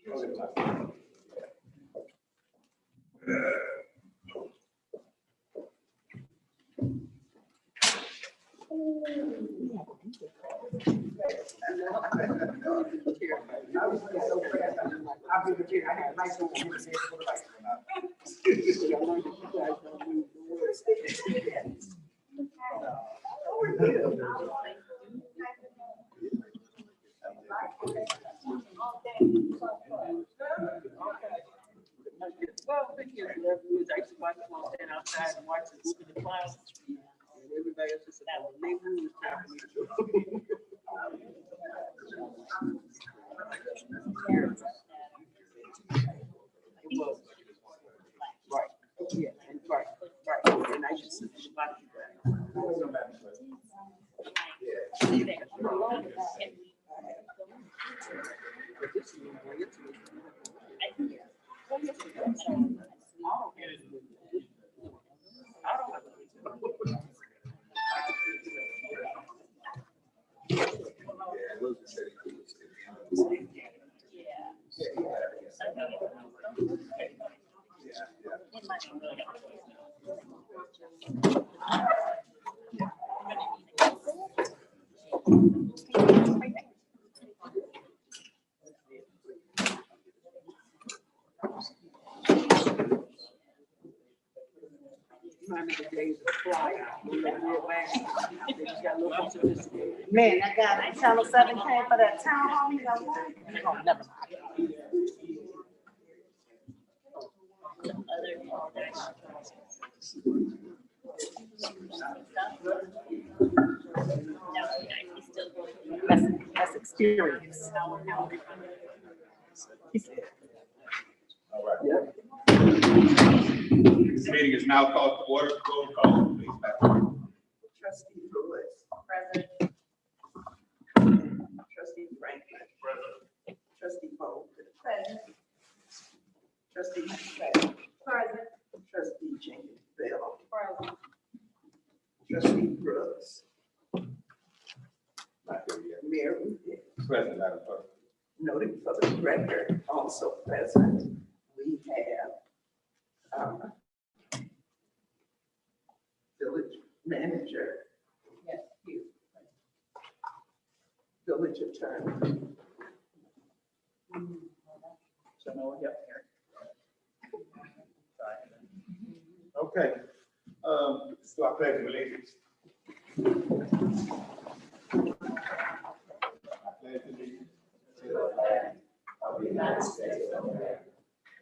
Well, I used to watch them all stand outside and watch the book in the clouds. And everybody else just said, that was neighborhood time for me to do. It was. Right. Yeah, and right. And I used to watch that. Man, I got Channel 7 came for that town hall meeting. Oh, never mind. That's experience. All right. This meeting is now called to order. Roll call, please. Trustee Lewis. Present. Trustee Franklin. Present. Trustee Poe. Present. Trustee McFadden. Present. Trustee Jenkins Bell. Present. Trustee Brooks. Mayor Rubin. Present, Madam Clerk. Noted for the record, also present, we have village manager. Yes, you. Village attorney. So no one up here. Okay. So I pledge allegiance. To the flag of the United States of America,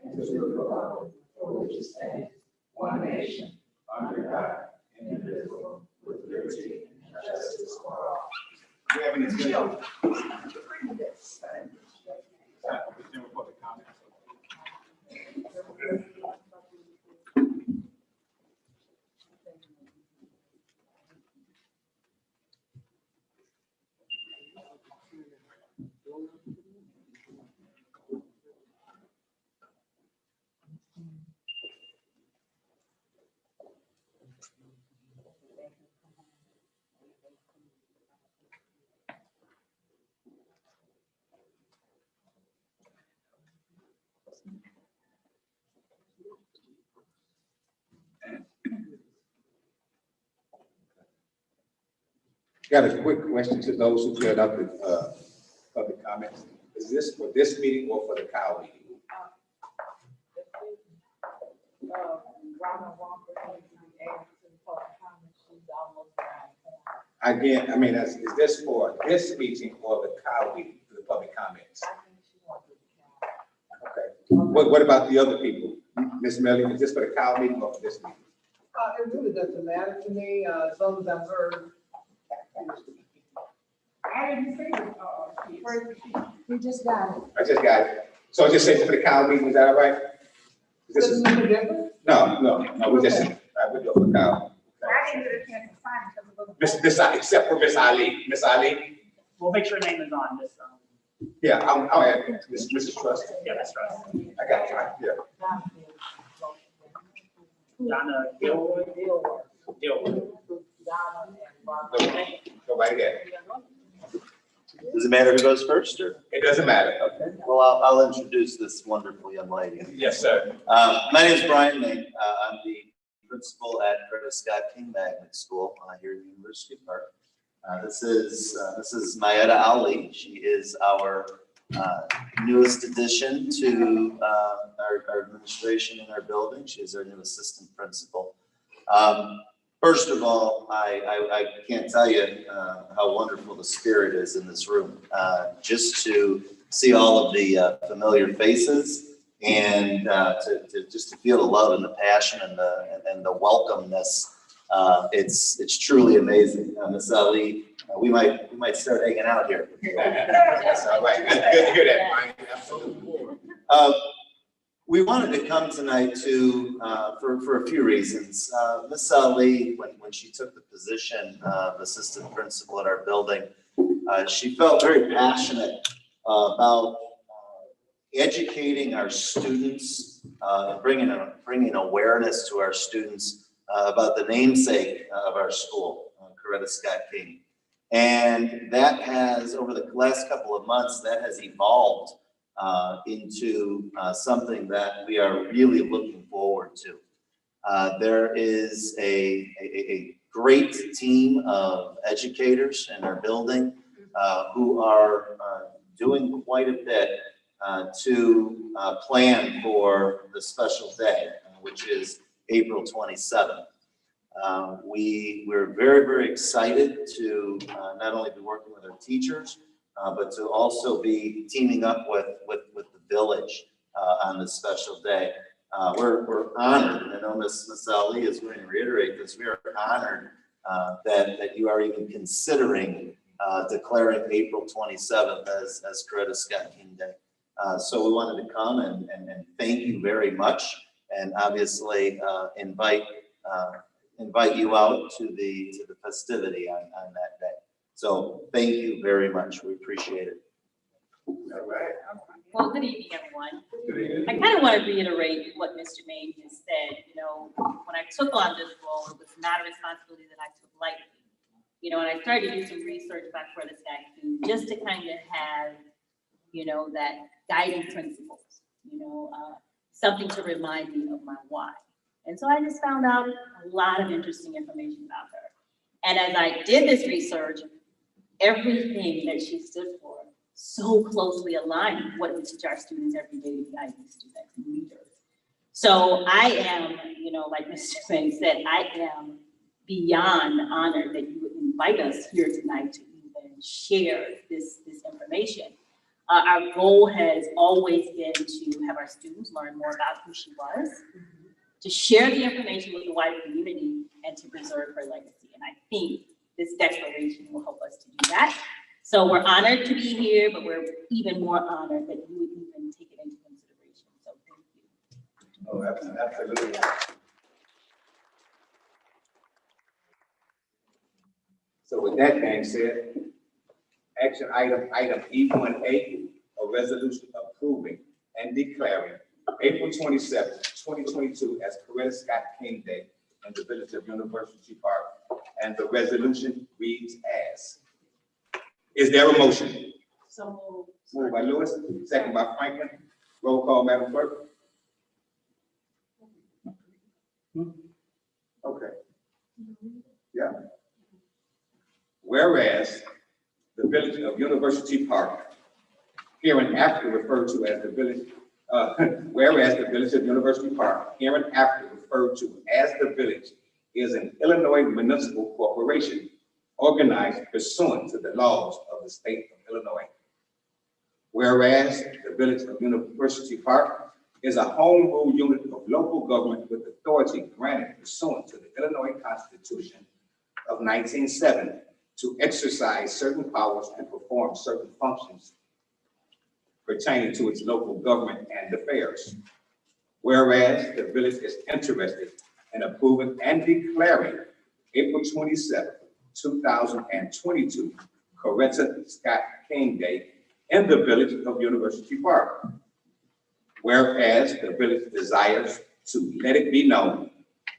and to the republic for which it stands, one nation, under God, indivisible, with liberty and justice for all. Do you have any general public comments? Got a quick question to those who cleared up the public comments. Is this for this meeting or for the cow meeting? Again, I mean, is this for this meeting or the cow meeting for the public comments? Okay. What about the other people? Ms. Melly, is this for the cow meeting or for this meeting? It really doesn't matter to me, as long as I'm heard. I didn't see it. We just got it. I just got it. So just say for the cow meeting, is that all right? This is, Doesn't make a difference? no, we just, we go for the cow. I didn't get a chance to sign it because it was. Miss, except for Miss Ali. Miss Ali? We'll make sure her name is on this. Yeah, I'll add Mrs. Trust. Yeah, that's right. I got you, yeah. Donna Gilroy. Go right ahead. Does it matter who goes first, or? It doesn't matter. Okay. Well, I'll introduce this wonderful young lady. Yes, sir. My name is Brian May. I'm the principal at Curtis Scott King Magnet School here at University Park. This is Mayetta Ali. She is our newest addition to our administration in our building. She is our new assistant principal. First of all, I can't tell you how wonderful the spirit is in this room. Just to see all of the familiar faces and to feel the love and the passion and the welcomeness. It's truly amazing. Ms. Ali, we might start hanging out here. That's all right. Good to hear that, Brian. Absolutely. We wanted to come tonight for a few reasons. Ms. Ali, when she took the position of assistant principal at our building, she felt very passionate about educating our students, bringing awareness to our students about the namesake of our school, Coretta Scott King. And that has, over the last couple of months, that has evolved into something that we are really looking forward to. There is a great team of educators in our building who are doing quite a bit to plan for the special day, which is April 27th. We're very, very excited to not only be working with our teachers, but to also be teaming up with the village on this special day. We're honored, and I know Ms. Ali is going to reiterate this, we are honored that you are even considering declaring April 27th as Coretta Scott King Day. So we wanted to come and thank you very much, and obviously invite you out to the festivity on that day. So thank you very much. We appreciate it. All right. Well, good evening, everyone. Good evening. I kind of want to reiterate what Mr. Maine has said. You know, when I took on this role, it was not a responsibility that I took lightly. You know, and I started to do some research about Coretta Scott King just to kind of have, you know, that guiding principles, you know, something to remind me of my why. And so I just found out a lot of interesting information about her. And as I did this research, everything that she stood for so closely aligned with what we teach our students every day to be IB students and leaders. So I am, you know, like Mr. May said, I am beyond honored that you would invite us here tonight to even share this information. Our goal has always been to have our students learn more about who she was, to share the information with the wider community, and to preserve her legacy. And I think this declaration will help us to do that. So we're honored to be here, but we're even more honored that you would even take it into consideration. So thank you. Oh, absolutely. So with that being said, action item E1A, a resolution approving and declaring April 27th, 2022 as Coretta Scott King Day in the village of University Park. And the resolution reads as. Is there a motion? So Moved by Lewis, second by Franklin. Roll call, Madam Clerk. Okay. Yeah. Whereas the village of University Park, hereinafter referred to as the village, whereas the village of University Park, hereinafter referred to as the village, is an Illinois municipal corporation organized pursuant to the laws of the state of Illinois. Whereas the village of University Park is a home rule unit of local government with authority granted pursuant to the Illinois Constitution of 1970 to exercise certain powers and perform certain functions pertaining to its local government and affairs. Whereas the village is interested in approving and declaring April 27th, 2022, Coretta Scott King Day in the village of University Park. Whereas the village desires to let it be known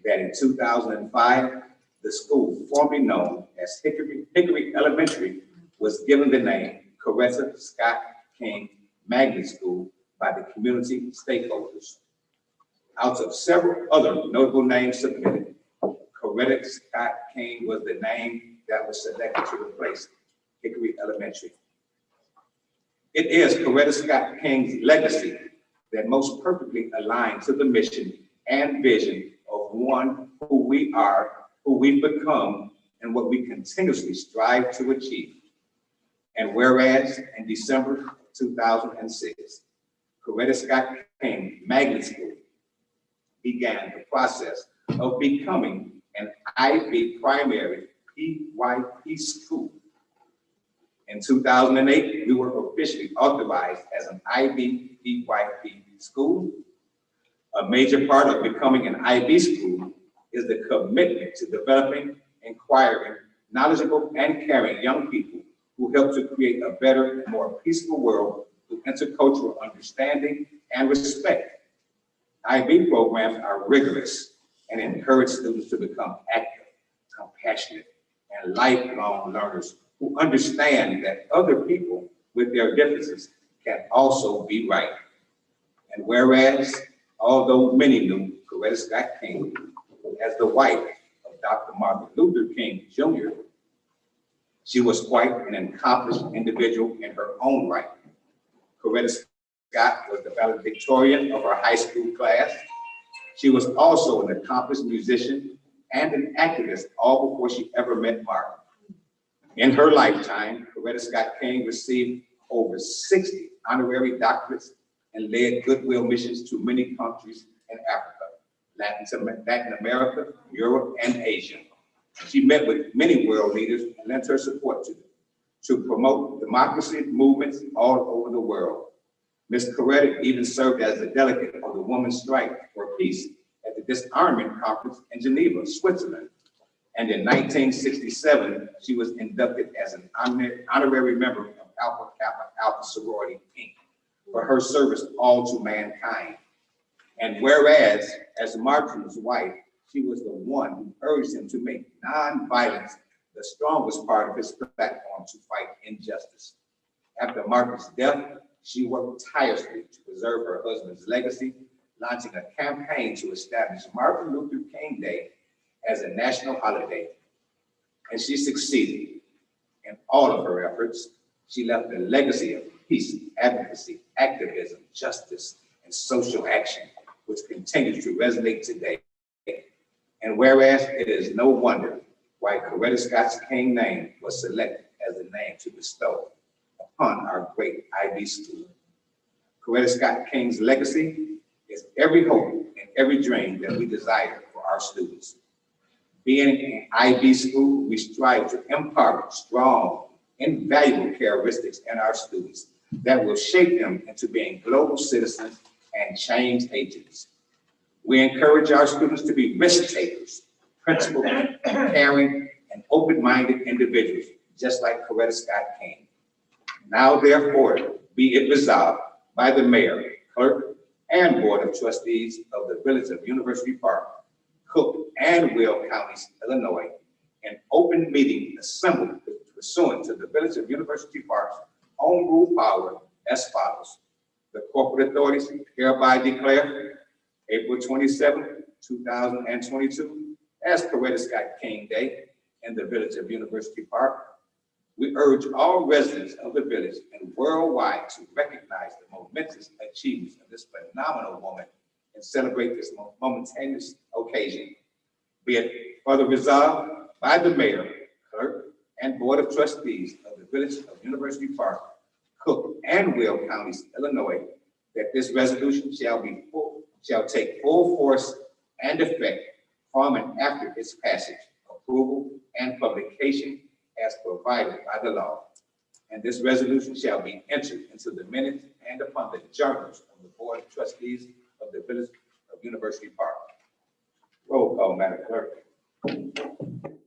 that in 2005, the school formerly known as Hickory Elementary was given the name Coretta Scott King magnet school by the community stakeholders. Out of several other notable names submitted, Coretta Scott King was the name that was selected to replace Hickory Elementary. It is Coretta Scott King's legacy that most perfectly aligns to the mission and vision of one who we are, who we've become, and what we continuously strive to achieve. And whereas in December 2006, Coretta Scott King Magnet School began the process of becoming an IB primary PYP school. In 2008, we were officially authorized as an IB PYP school. A major part of becoming an IB school is the commitment to developing, inquiring, knowledgeable, and caring young people who help to create a better and more peaceful world through intercultural understanding and respect. IB programs are rigorous and encourage students to become active, compassionate, and lifelong learners who understand that other people with their differences can also be right. And whereas, although many knew Coretta Scott King as the wife of Dr. Martin Luther King Jr., she was quite an accomplished individual in her own right. Coretta Scott was the valedictorian of her high school class. She was also an accomplished musician and an activist all before she ever met Martin. In her lifetime, Coretta Scott King received over 60 honorary doctorates and led goodwill missions to many countries in Africa, Latin America, Europe, and Asia. She met with many world leaders and lent her support to them to promote democracy movements all over the world. Ms. Coretta even served as a delegate of the Women's Strike for Peace at the Disarmament Conference in Geneva, Switzerland. And in 1967, she was inducted as an honorary member of Alpha Kappa Alpha Sorority, Inc. for her service all to mankind. And whereas, as Martin's wife, she was the one who urged him to make nonviolence the strongest part of his platform to fight injustice. After Martin's death, she worked tirelessly to preserve her husband's legacy, launching a campaign to establish Martin Luther King Day as a national holiday. And she succeeded. In all of her efforts, she left a legacy of peace, advocacy, activism, justice, and social action, which continues to resonate today. And whereas it is no wonder why Coretta Scott King name was selected as the name to bestow upon our great IB school. Coretta Scott King's legacy is every hope and every dream that we desire for our students. Being an IB school, we strive to impart strong, invaluable characteristics in our students that will shape them into being global citizens and change agents. We encourage our students to be risk takers, principled, caring, and open-minded individuals, just like Coretta Scott King. Now, therefore, be it resolved by the mayor, clerk, and board of trustees of the Village of University Park, Cook, and Will Counties, Illinois, an open meeting assembled pursuant to the Village of University Park's home rule power as follows. The corporate authorities hereby declare April 27, 2022 as Coretta Scott King Day in the Village of University Park. We urge all residents of the village and worldwide to recognize the momentous achievements of this phenomenal woman and celebrate this momentous occasion. Be it further resolved by the mayor, clerk, and board of trustees of the Village of University Park, Cook, and Will Counties, Illinois, that this resolution shall take full force and effect from and after its passage, approval, and publication as provided by the law. And this resolution shall be entered into the minutes and upon the journals of the Board of Trustees of the Village of University Park. Roll call, Madam Clerk.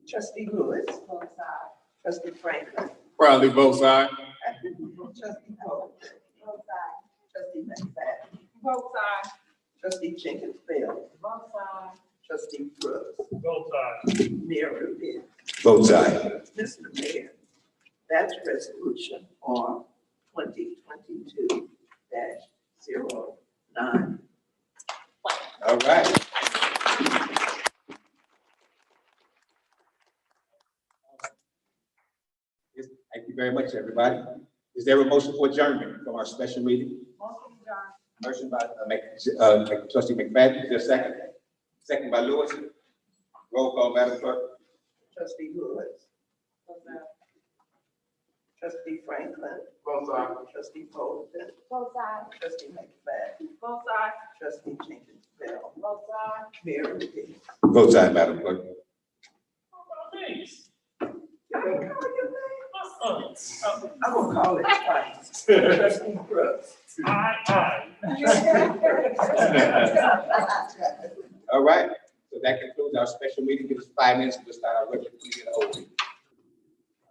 Trustee Lewis. Both sides. Trustee Franklin. Proudly both sides. Trustee Cole. Both sides. Trustee McFadden. Both sides. Trustee Jenkins Bell. Both sides. Trustee Brooks. Both sides. Mayor Rubin. Both sides. Mr. Mayor, that's resolution R 2022 2021-09. All right. Yes, thank you very much, everybody. Is there a motion for adjournment from our special meeting? Motion by Trustee McFadden, is there a second? Second by Lewis. Roll call, Madam Clerk. Trustee Lewis. Trustee Franklin. Both sides. Trustee Bolden. Both sides. Trustee McFadden. Both sides. Trustee Jenkins Bell. Both sides. Mayor Lee. Both sides, Madam Clerk. Thanks. You ain't call your name? Oh, I'm gonna call it twice. Trustee Brooks. aye. All right, so that concludes our special meeting. Give us 5 minutes to start our regular meeting in the open.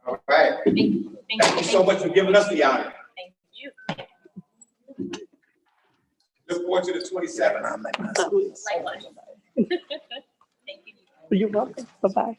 All right, thank you so much for giving us the honor. Thank you. Look forward to the 27th. Likewise. Thank you. You're welcome. Bye-bye.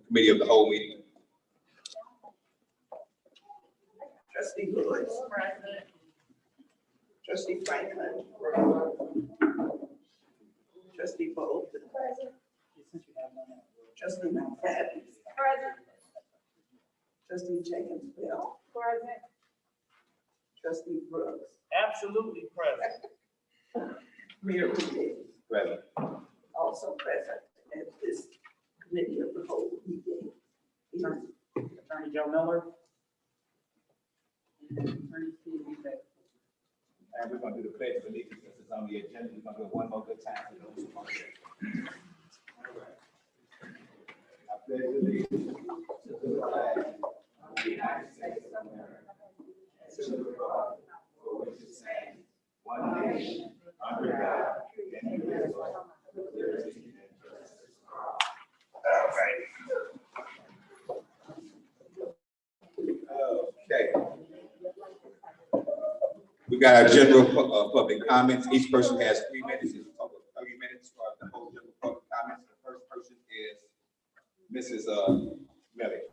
Committee of the whole meeting. Trustee Lewis. President. Trustee Franklin. Trustee Bolden. Trustee McFadden. Trustee Jenkins Bell. Trustee Brooks. Absolutely present. Mayor Lee. Present. Also present at this committee of the whole meeting. Attorney Joe Miller. And we're gonna do the pledge of allegiance, since it's on the agenda, we're gonna do it one more good time for those who want to. All right. I pledge allegiance to the flag of the United States of America, and to the republic for which it stands, one nation, under God, indivisible, with liberty and justice for all. All right. Okay. We got our general public comments. Each person has 3 minutes. It's a total of 30 minutes for the whole general public comments. The first person is Mrs. Millie.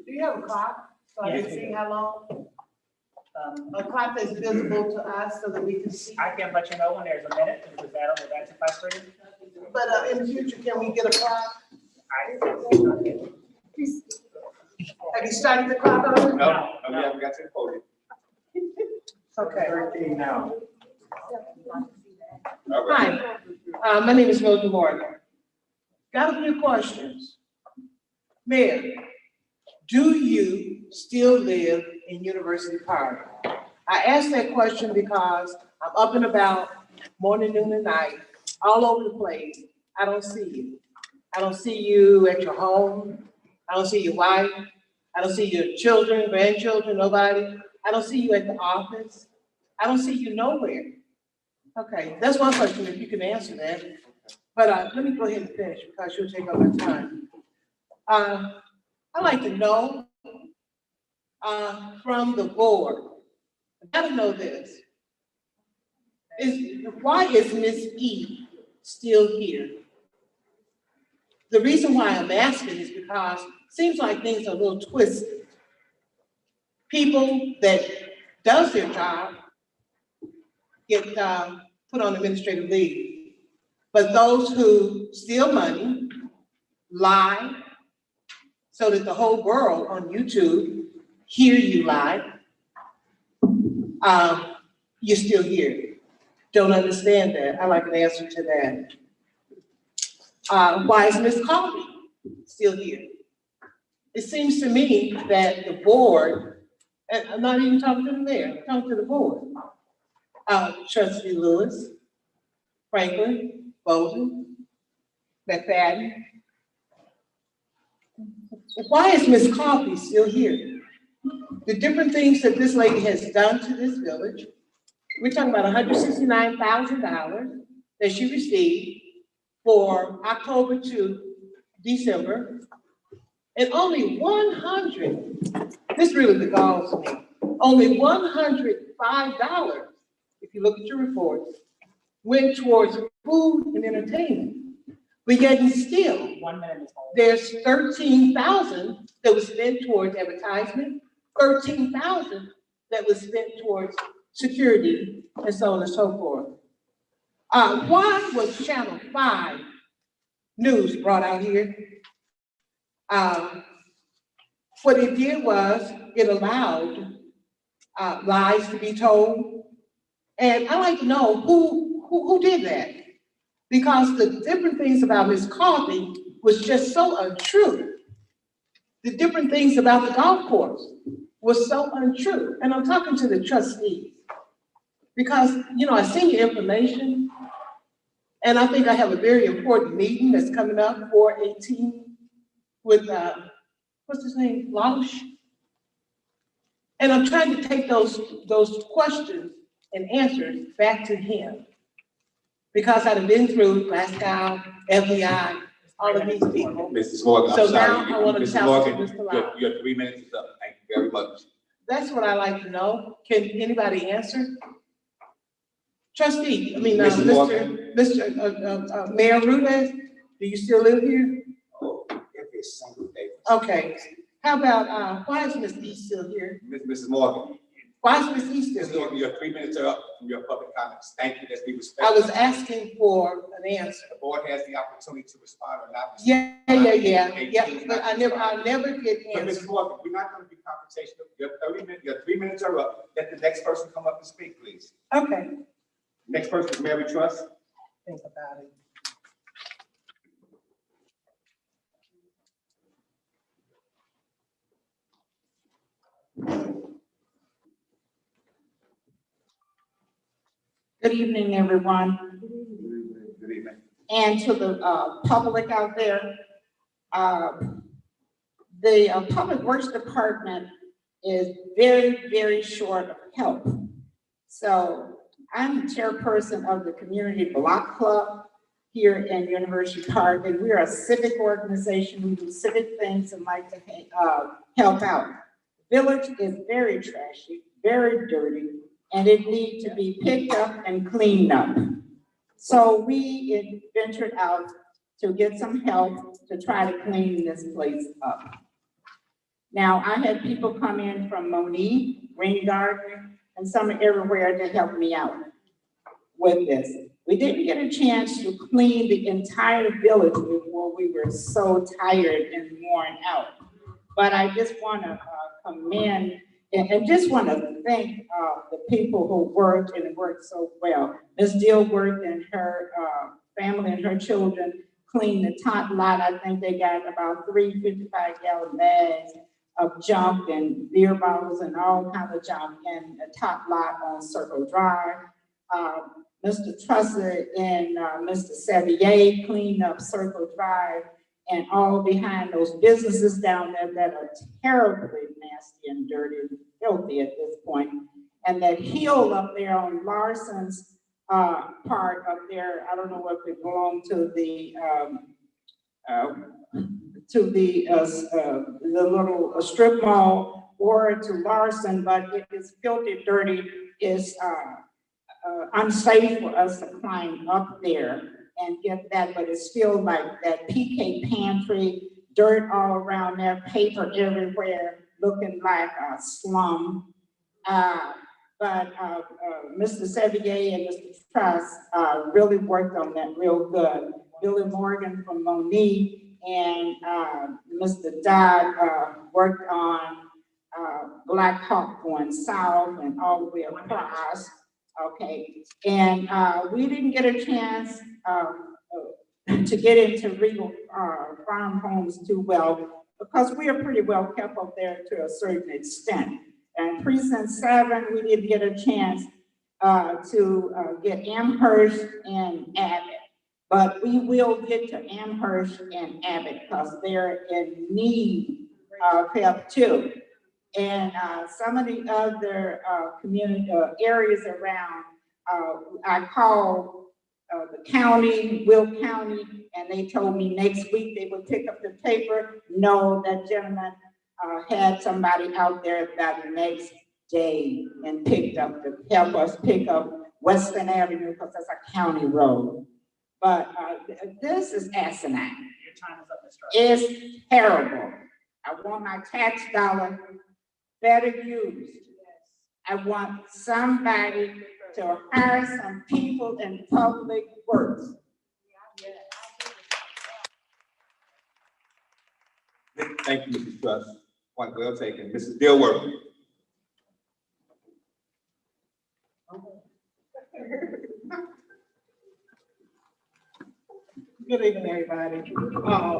Do you have a clock so I can Yes. see how long? A clock that's visible to us so that we can see? I can let you know when there's a minute, because that on the back to class for you. But in the future, can we get a clock? Have you started the clock already? No, we haven't got to the podium. Okay. 13 now. All right. Hi, my name is Mildred Morgan. Got a few questions. Mayor, do you still live in University Park? I asked that question because I'm up and about morning, noon, and night, all over the place. I don't see you. I don't see you at your home. I don't see your wife. I don't see your children, grandchildren, nobody. I don't see you at the office. I don't see you nowhere. Okay, that's one question, if you can answer that. But let me go ahead and finish because you'll take up my time. I'd like to know from the board, I gotta know this. Why is Miss E still here? The reason why I'm asking is because it seems like things are a little twisted. People that does their job get put on administrative leave. But those who steal money, lie, so that the whole world on YouTube hear you lie, you're still here. Don't understand that. I'd like an answer to that. Why is Ms. Coffey still here? It seems to me that the board, and I'm not even talking to the mayor, I'm talking to the board. Trustee Lewis, Franklin, Bolden, McFadden. Why is Ms. Coffey still here? The different things that this lady has done to this village, we're talking about $169,000 that she received for October to December. And only 100, this really begalls me, only $105, if you look at your reports, went towards food and entertainment. But yet and still, 1 minute is all. there's 13,000 that was spent towards advertisement, 13,000 that was spent towards security, and so on and so forth. Why was Channel 5 News brought out here? What it did was it allowed lies to be told. And I'd like to know who did that? Because the different things about Ms. Coffey was just so untrue. The different things about the golf course was so untrue. And I'm talking to the trustees. Because, I seen your information, and I think I have a very important meeting that's coming up, 4/18, with, what's his name, Lausch? And I'm trying to take those questions and answers back to him. Because I've been through Glasgow, FBI, all of these people. Mrs. Morgan, So I'm sorry. now I want to Mrs. tell Morgan, Mr. Lau. your 3 minutes is up. Thank you very much. That's what I like to know. Can anybody answer? Trustee, Mrs. Morgan. Mr. Mayor Rudez, do you still live here? Oh, every single day. Okay. How about, why is Ms. E still here? Mrs. Morgan. Why is Ms. E still Mrs. here? Morgan, your 3 minutes are up from your public comments. Thank you. Let's be I respectful. was asking for an answer. The board has the opportunity to respond or not. Yeah, but I never get So, answers. Mrs. Morgan, we're not going to be confrontational. Your 3 minutes are up. Let the next person come up and speak, please. Okay. Next person is Mary Truss. Think about it. Good evening, everyone. Good evening. And to the public out there, the Public Works Department is very, very short of help. So I'm the chairperson of the Community Block Club here in University Park, and we are a civic organization. We do civic things and like to help out. Village is very trashy, very dirty, and it needs to be picked up and cleaned up. So we ventured out to get some help to try to clean this place up. Now, I had people come in from Monique, Green Garden, and some everywhere to help me out with this. We didn't get a chance to clean the entire village before we were so tired and worn out. But I just want to commend and just want to thank the people who worked and worked so well. Ms. Dilworth and her family and her children cleaned the top lot. I think they got about 3 55-gallon bags of junk and beer bottles and all kinds of junk in the top lot on Circle Drive. Mr. Trustees and Mr. Sevier cleaned up Circle Drive and all behind those businesses down there that are terribly nasty and dirty and filthy at this point. And that hill up there on Larson's part up there, I don't know if it belonged to the little strip mall or to Larson, but it is filthy, dirty, is unsafe for us to climb up there and get that, but it's still like that PK pantry, dirt all around there, paper everywhere, looking like a slum. But Mr. Sevier and Mr. Truss really worked on that real good. Billy Morgan from Monique and Mr. Dodd worked on Black Hawk going south and all the way across. Okay, and we didn't get a chance to get into Regal farm homes too well because we are pretty well kept up there to a certain extent. And Precinct 7, we didn't get a chance to get Amherst and Abbott, but we will get to Amherst and Abbott because they're in need of help too. And some of the other community areas around, I called the county, Will County, and they told me next week they would pick up the paper. No, that gentleman had somebody out there that next day and help us pick up Western Avenue because that's a county road. But this is asinine. Your time is up, Mr. It's terrible. I want my tax dollar better used. I want somebody to hire some people in public works. Thank you, Mrs. Truss. Point well taken. Mrs. Dilworth. Good evening, everybody.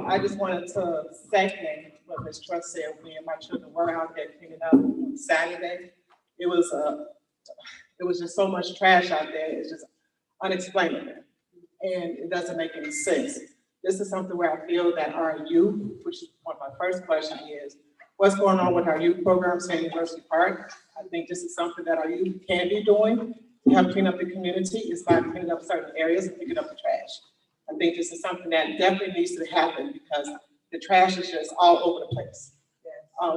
I just wanted to second what Ms. Truss said. Me and my children were out there cleaning up on Saturday. It was just so much trash out there. It's just unexplainable, and it doesn't make any sense. This is something where I feel that our youth, which is one of my first questions is, what's going on with our youth programs at University Park? I think this is something that our youth can be doing to help clean up the community. It's by cleaning up certain areas and picking up the trash. I think this is something that definitely needs to happen because the trash is just all over the place.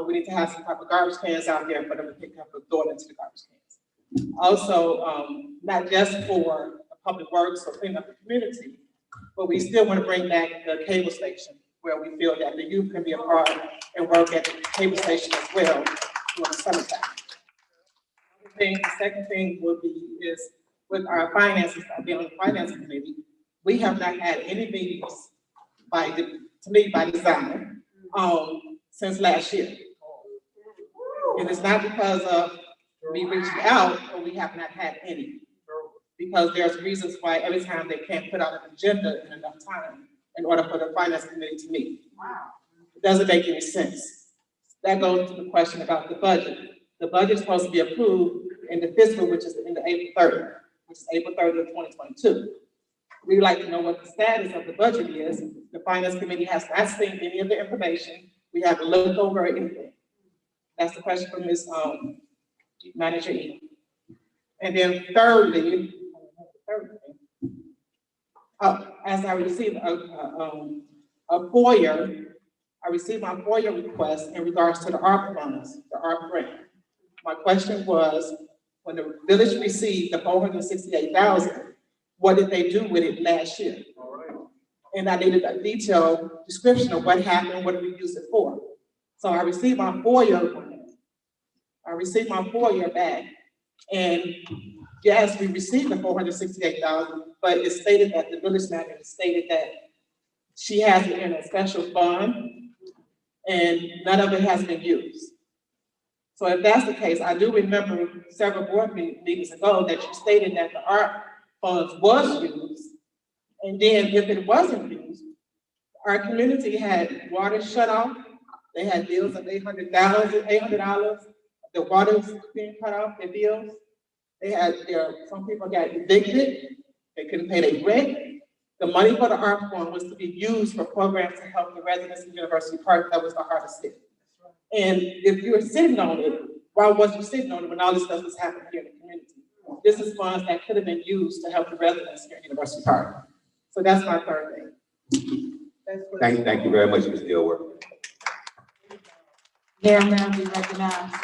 We need to have some type of garbage cans out there for them to pick up and throw it into the garbage cans. Also, not just for public works or cleaning up the community, but we still want to bring back the cable station where we feel that the youth can be a part and work at the cable station as well during the summertime. The second thing would be is with our finances, being on the finance committee, we have not had any meetings by design since last year. And it's not because of me reaching out, but we have not had any. Because there's reasons why every time they can't put out an agenda in enough time in order for the finance committee to meet. It doesn't make any sense. That goes to the question about the budget. The budget is supposed to be approved in the fiscal, which is in the April 3rd. which is April 30th, 2022. We'd like to know what the status of the budget is. The finance committee has not seen any of the information. We haven't looked over anything. That's the question from Ms. Manager E. And then thirdly, as I received a FOIA, I received my FOIA request in regards to the ARP funds, the ARP grant. My question was, when the village received the $468,000, what did they do with it last year? And I needed a detailed description of what happened, what did we use it for? So I received my FOIA back, and yes, we received the $468,000, but it stated that the village manager stated that she has it in a special fund, and none of it has been used. So if that's the case, I do remember several board meetings ago that you stated that the ARP funds was used, and then if it wasn't used, our community had water shut off. They had bills of $800. The water was being cut off, their bills. Some people got evicted. They couldn't pay their rent. The money for the ARP fund was to be used for programs to help the residents of University Park. That was the hardest hit. And if you were sitting on it, why was you sitting on it when all this stuff was happening here in the community? This is funds that could have been used to help the residents here at University Park. So that's my third thing. Thank you very much, Ms. Dilworth. Mayor, be recognized.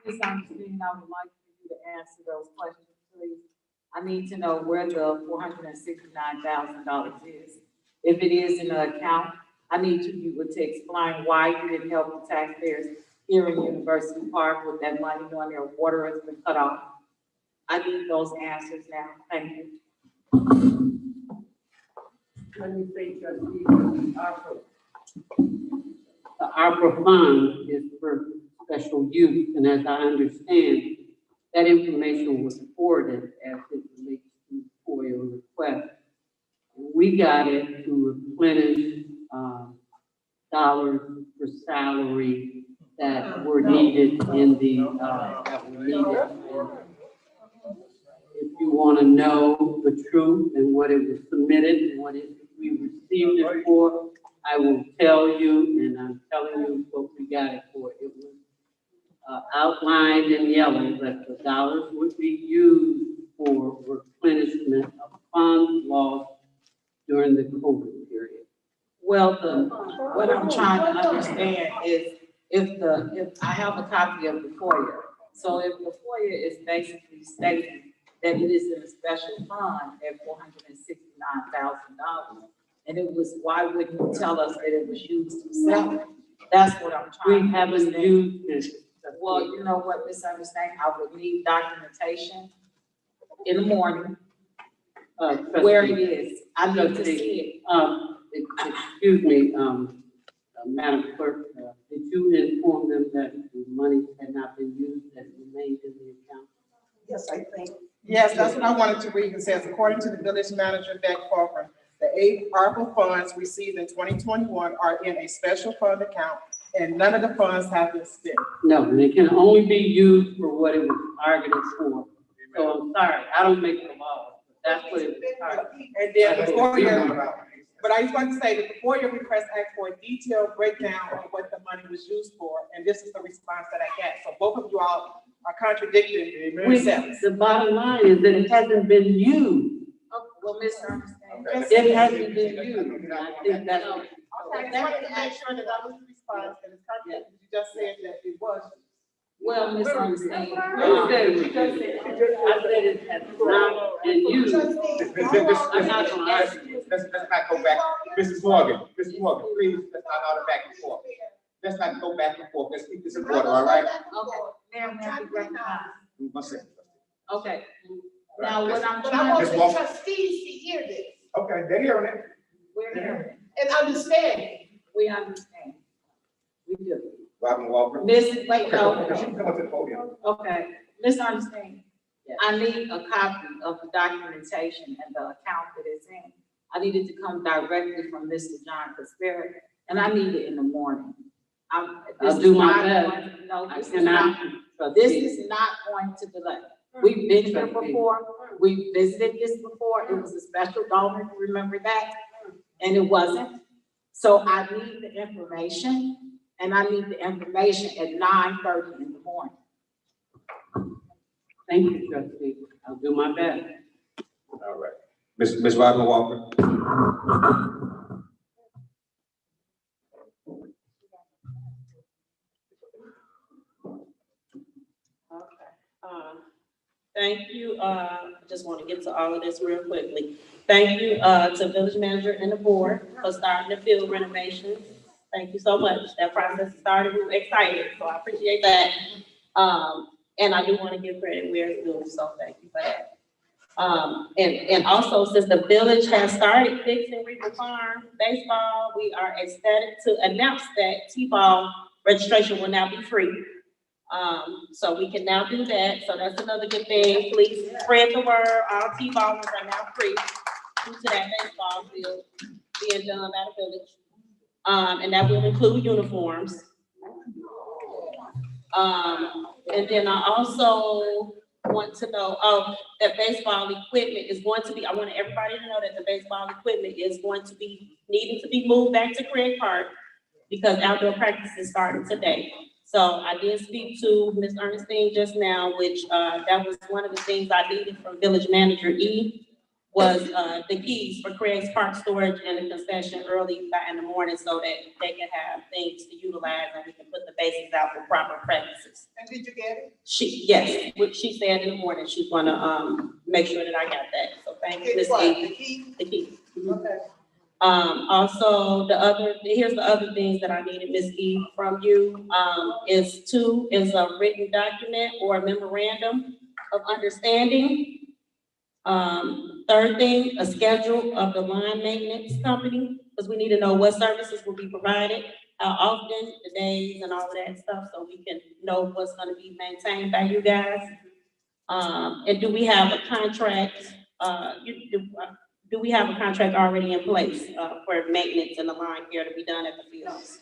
Ms. Ernestine, I would like for you to answer those questions, please. I need to know where the $469,000 is. If it is in the account, I need you to explain why you didn't help the taxpayers here in University Park with that money when their water has been cut off. I need those answers now. Thank you. Let me say, Trustee, The ARPA fund is for special use, and as I understand, that information was forwarded as it relates to FOIA request. We got it to replenish dollars for salary that were needed in the If you want to know the truth and what it was submitted and what we received it for, I will tell you, and I'm telling you what we got it for. It was outlined in yellow that the dollars would be used for replenishment of funds lost during the COVID period. Well, what I'm trying to understand is if I have a copy of the FOIA. So if the FOIA is basically stating that it is in a special fund at $469,000, and it was, why wouldn't you tell us that it was used for salary? That's what I'm trying to We haven't understand. used this. Well, you know what, Ms. Ernestine, I would need documentation in the morning where it is. I need to see it. Excuse me, Madam Clerk, did you inform them that the money had not been used, that it remained in the account? Yes, I think. Yes, that's what I wanted to read. It says, according to the village manager, Beck Corcoran, the 8 ARPA funds received in 2021 are in a special fund account, and none of the funds have been spent. No, they can only be used for what it was targeted for. So I'm sorry, I don't make the law, but that's what it was targeted. And then the FOIA, but I just want to say that the FOIA request asked for a detailed breakdown of what the money was used for, and this is the response that I got. So both of you all are contradicting yourselves. The bottom line is that it hasn't been used. Oh, well, Ms. Ernestine. It hasn't been used. I think that's. I just wanted to make sure that I was responsive, and it's contradicting. You just said that it was. Well, Ms. Ernestine. I said it has not been used. I'm not gonna argue. Let's not go back. Mrs. Morgan, please, let's not go back and forth. Let's not go back and forth. Let's keep this in order, all right? Okay, Mayor, be recognized. One second. Okay, now what I'm But I want Ms. the Walker. trustees to hear this Okay, they're hearing it. we're here. and understand it. We understand. We do. Robin Walker. Miss, wait, Okay, no, she can come up to the podium. okay, Miss Ernestine, I need a copy of the documentation and the account that it's in. I need it to come directly from Mr. John Casper, and I need it in the morning. I'll do my best. No, I this is cannot. not, this is not going to delay. We've been here before, We visited this before, it was a special donor, you remember that? And it wasn't. So I need the information, and I need the information at 9:30 in the morning. Thank you, trustee. I'll do my best. All right. Ms. Wagner Walker. Thank you, just want to get to all of this real quickly. Thank you, to village manager and the board for starting the field renovations. Thank you so much. That process started, we were excited, so I appreciate that. And I do want to give credit where it's due, so thank you for that. And also, since the village has started fixing Regal Farm baseball, we are ecstatic to announce that T-ball registration will now be free. So we can now do that, so that's another good thing. Please spread the word, all T-ballers are now free due to that baseball field being done by the village. And that will include uniforms. And then I also want to know, that baseball equipment is going to be, I want everybody to know that the baseball equipment is going to be needing to be moved back to Craig Park because outdoor practice is starting today. So I did speak to Ms. Ernestine just now, which, that was one of the things I needed from Village Manager E, was, the keys for Craig's Park storage and the concession early in the morning so that they can have things to utilize and we can put the bases out for proper practices. And did you get it? Yes, what she said in the morning, she's gonna, make sure that I got that, so thank you, Ms. E. The key? The key. Okay. Also, here's the other things that I needed, Ms. E, from you, is a written document or a memorandum of understanding. Third thing, a schedule of the line maintenance company, because we need to know what services will be provided, how often, the days and all of that stuff, so we can know what's gonna be maintained by you guys. And do we have a contract, do we have a contract already in place, for maintenance and the line care to be done at the fields?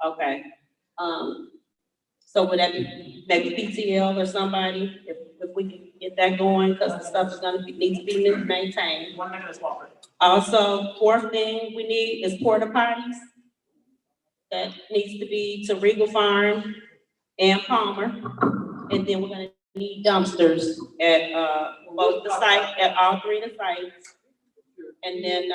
Okay. So would that be maybe PTL or somebody, if we can get that going, because the stuff is gonna need to be maintained. 1 minute, Ms. Walker. Also, fourth thing we need is porta potties. That needs to be to Regal Farm and Palmer. And then we're gonna need dumpsters at, both the site, at all three of the sites. And then,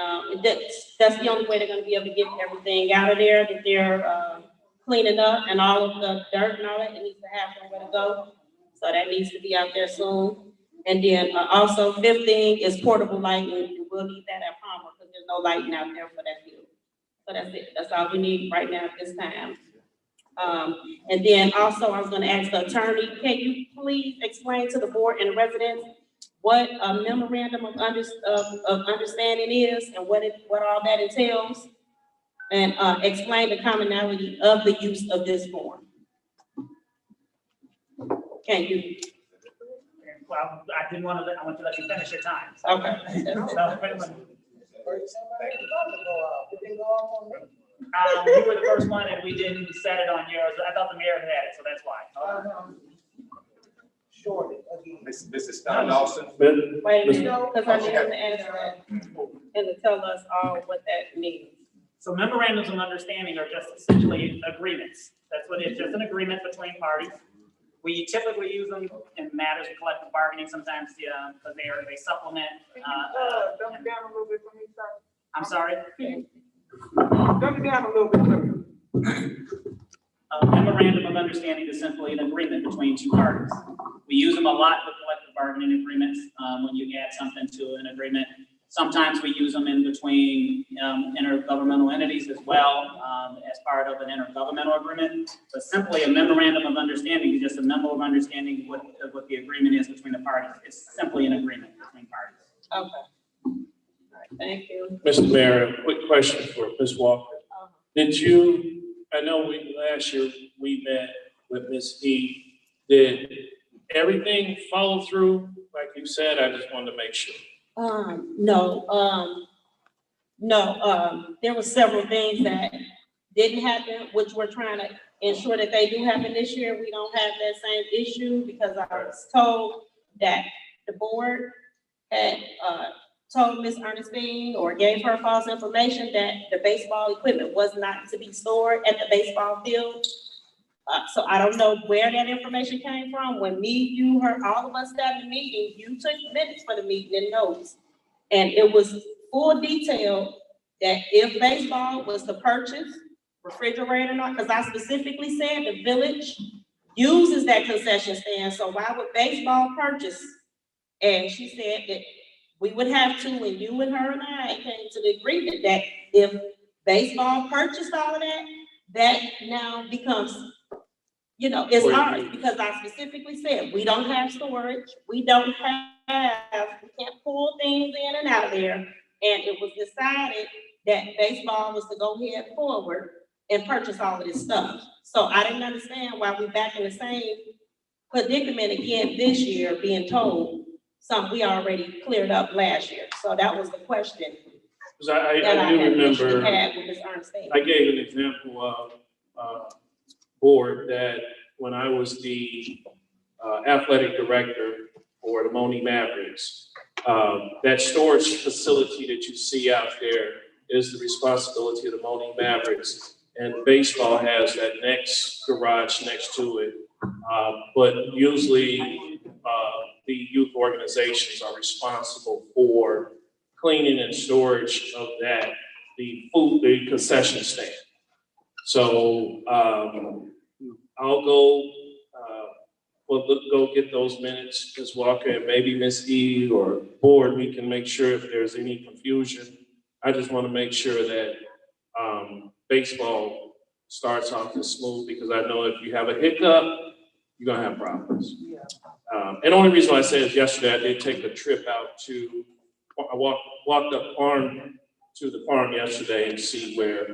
that's the only way they're gonna be able to get everything out of there, that they're, cleaning up and all of the dirt and all that, it needs to have somewhere to go. So that needs to be out there soon. And then, also fifth thing is portable lighting. We'll need that at Palmer because there's no lighting out there for that field. So that's it. That's all we need right now at this time. And then also I was gonna ask the attorney, can you please explain to the board and the residents what a memorandum of understanding is and what all that entails? And explain the commonality of the use of this form. Can you? Well, I want to let you finish your time. So. Okay. You were the first one and we didn't set it on yours. I thought the mayor had it, so that's why. Short again. Mrs. Don Lawson. Wait a minute, because I need him to answer that and to tell us all what that means. So memorandums of understanding are just essentially agreements. That's what it is, just an agreement between parties. We typically use them in matters of collective bargaining, sometimes, because they supplement. Dumb it down a little bit for me, sir. I'm sorry? Dumb it down a little bit, sir. A memorandum of understanding is simply an agreement between two parties. We use them a lot with collective bargaining agreements, when you add something to an agreement. Sometimes we use them in between intergovernmental entities as well, as part of an intergovernmental agreement. But simply a memorandum of understanding is just a memo of understanding what the agreement is between the parties. It's simply an agreement between parties. Okay. All right, thank you. Mr. Mayor, a quick question for Ms. Walker. Did you, I know last year we met with Ms. E. Did everything follow through like you said? I just wanted to make sure. No, there were several things that didn't happen, which we're trying to ensure that they do happen this year. We don't have that same issue because I was told that the board had, told Miss Ernestine or gave her false information that the baseball equipment was not to be stored at the baseball field. So I don't know where that information came from. When me, you, her, all of us sat in the meeting, you took minutes for the meeting and notes. And it was full detail that if baseball was to purchase refrigerator, not, because I specifically said the village uses that concession stand, so why would baseball purchase? And she said that we would have to, when you and her and I came to the agreement that if baseball purchased all of that, that now becomes, you know, it's ours, because I specifically said, we don't have storage, we don't have, we can't pull things in and out of there. And it was decided that baseball was to go ahead forward and purchase all of this stuff. So I didn't understand why we're back in the same predicament again this year, being told something we already cleared up last year. So that was the question. Because I do remember, With Ms. Ernestine. I gave an example of board that when I was the athletic director for the Moni Mavericks, that storage facility that you see out there is the responsibility of the Moni Mavericks. And baseball has that next garage next to it. But usually the youth organizations are responsible for cleaning and storage of that, the concession stand. So I'll go, go get those minutes, Ms. Walker, and maybe Ms. E or board, we can make sure if there's any confusion. I just want to make sure that baseball starts off as smooth, because I know if you have a hiccup, you're gonna have problems. And the only reason why I say is yesterday I did take a trip out to, I walked up to the farm yesterday and see where,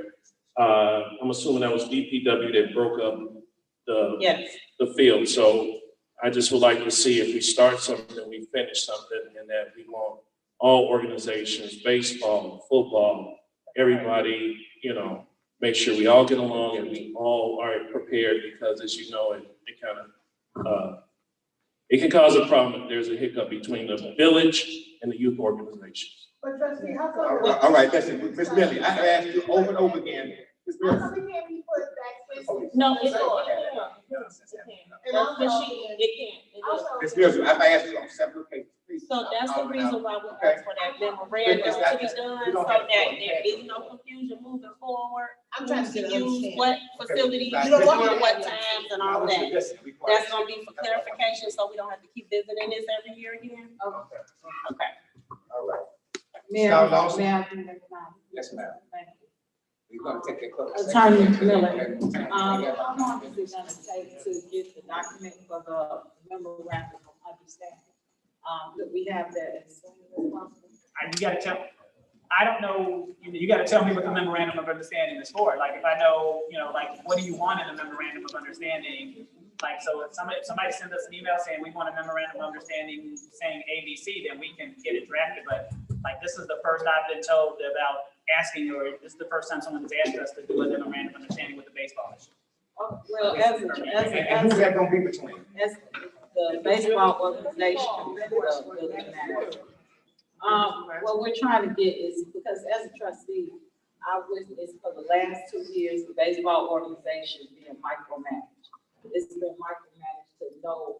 I'm assuming that was DPW that broke up the field. So I just would like to see if we start something, we finish something, and that we want all organizations, baseball, football, everybody, you know, make sure we all get along and we all are prepared, because as you know, it kind of, it can cause a problem if there's a hiccup between the village and the youth organizations. But trustee, how come? All right, listen, Ms. Millie, I have asked you over and over again. Ms. Millie. How come we can't be put back? No, it's not. And also, Ms. Millie, I've asked you on several occasions, please. So that's the reason why we asked for that memorandum to be done, so that there is no confusion moving forward. I'm trying to Who's get use what facilities, You don't want during what times and all that. Listen, That's gonna be for clarification, so we don't have to keep visiting this every year again. Okay. Okay. All right. Mayor, Now, Lawson. Mayor, I think that's fine. Yes, ma'am. Thank you. We're gonna take a close. Attorney Miller, how long is it gonna take to get the document for the memorandum of understanding? That we have that as soon as possible? You gotta tell, I don't know, you gotta tell me what the memorandum of understanding is for. Like, if I know, you know, like, what do you want in a memorandum of understanding? Like, so if somebody sends us an email saying we want a memorandum of understanding saying ABC, then we can get it drafted. But like, this is the first I've been told about asking, or this is the first time someone has asked us to do a memorandum of understanding with the baseball issue. Well, And who's that gonna be between? as the baseball organization, the village manager. What we're trying to get is, because as a trustee, I witnessed for the last 2 years, the baseball organization being micromanaged. It's been micromanaged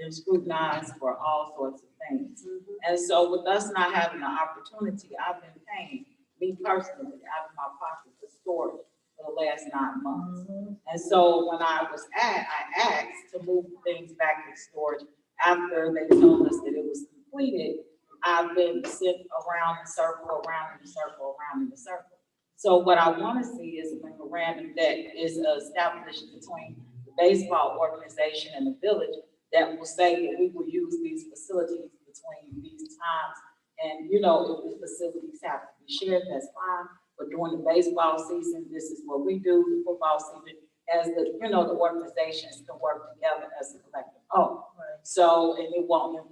and scrutinized for all sorts of things. And so with us not having the opportunity, I've been paying, me personally, out of my pocket for storage for the last 9 months. And so when I asked to move things back in storage after they told us that it was completed. I've been sent around in circle, around in circle, around in the circle. So what I want to see is a memorandum that is established between the baseball organization and the village that will say that we will use these facilities between these times. And, you know, if the facilities have to be shared, that's fine. But during the baseball season, this is what we do, the football season, as the, you know, the organizations can work together as a collective. So, and it won't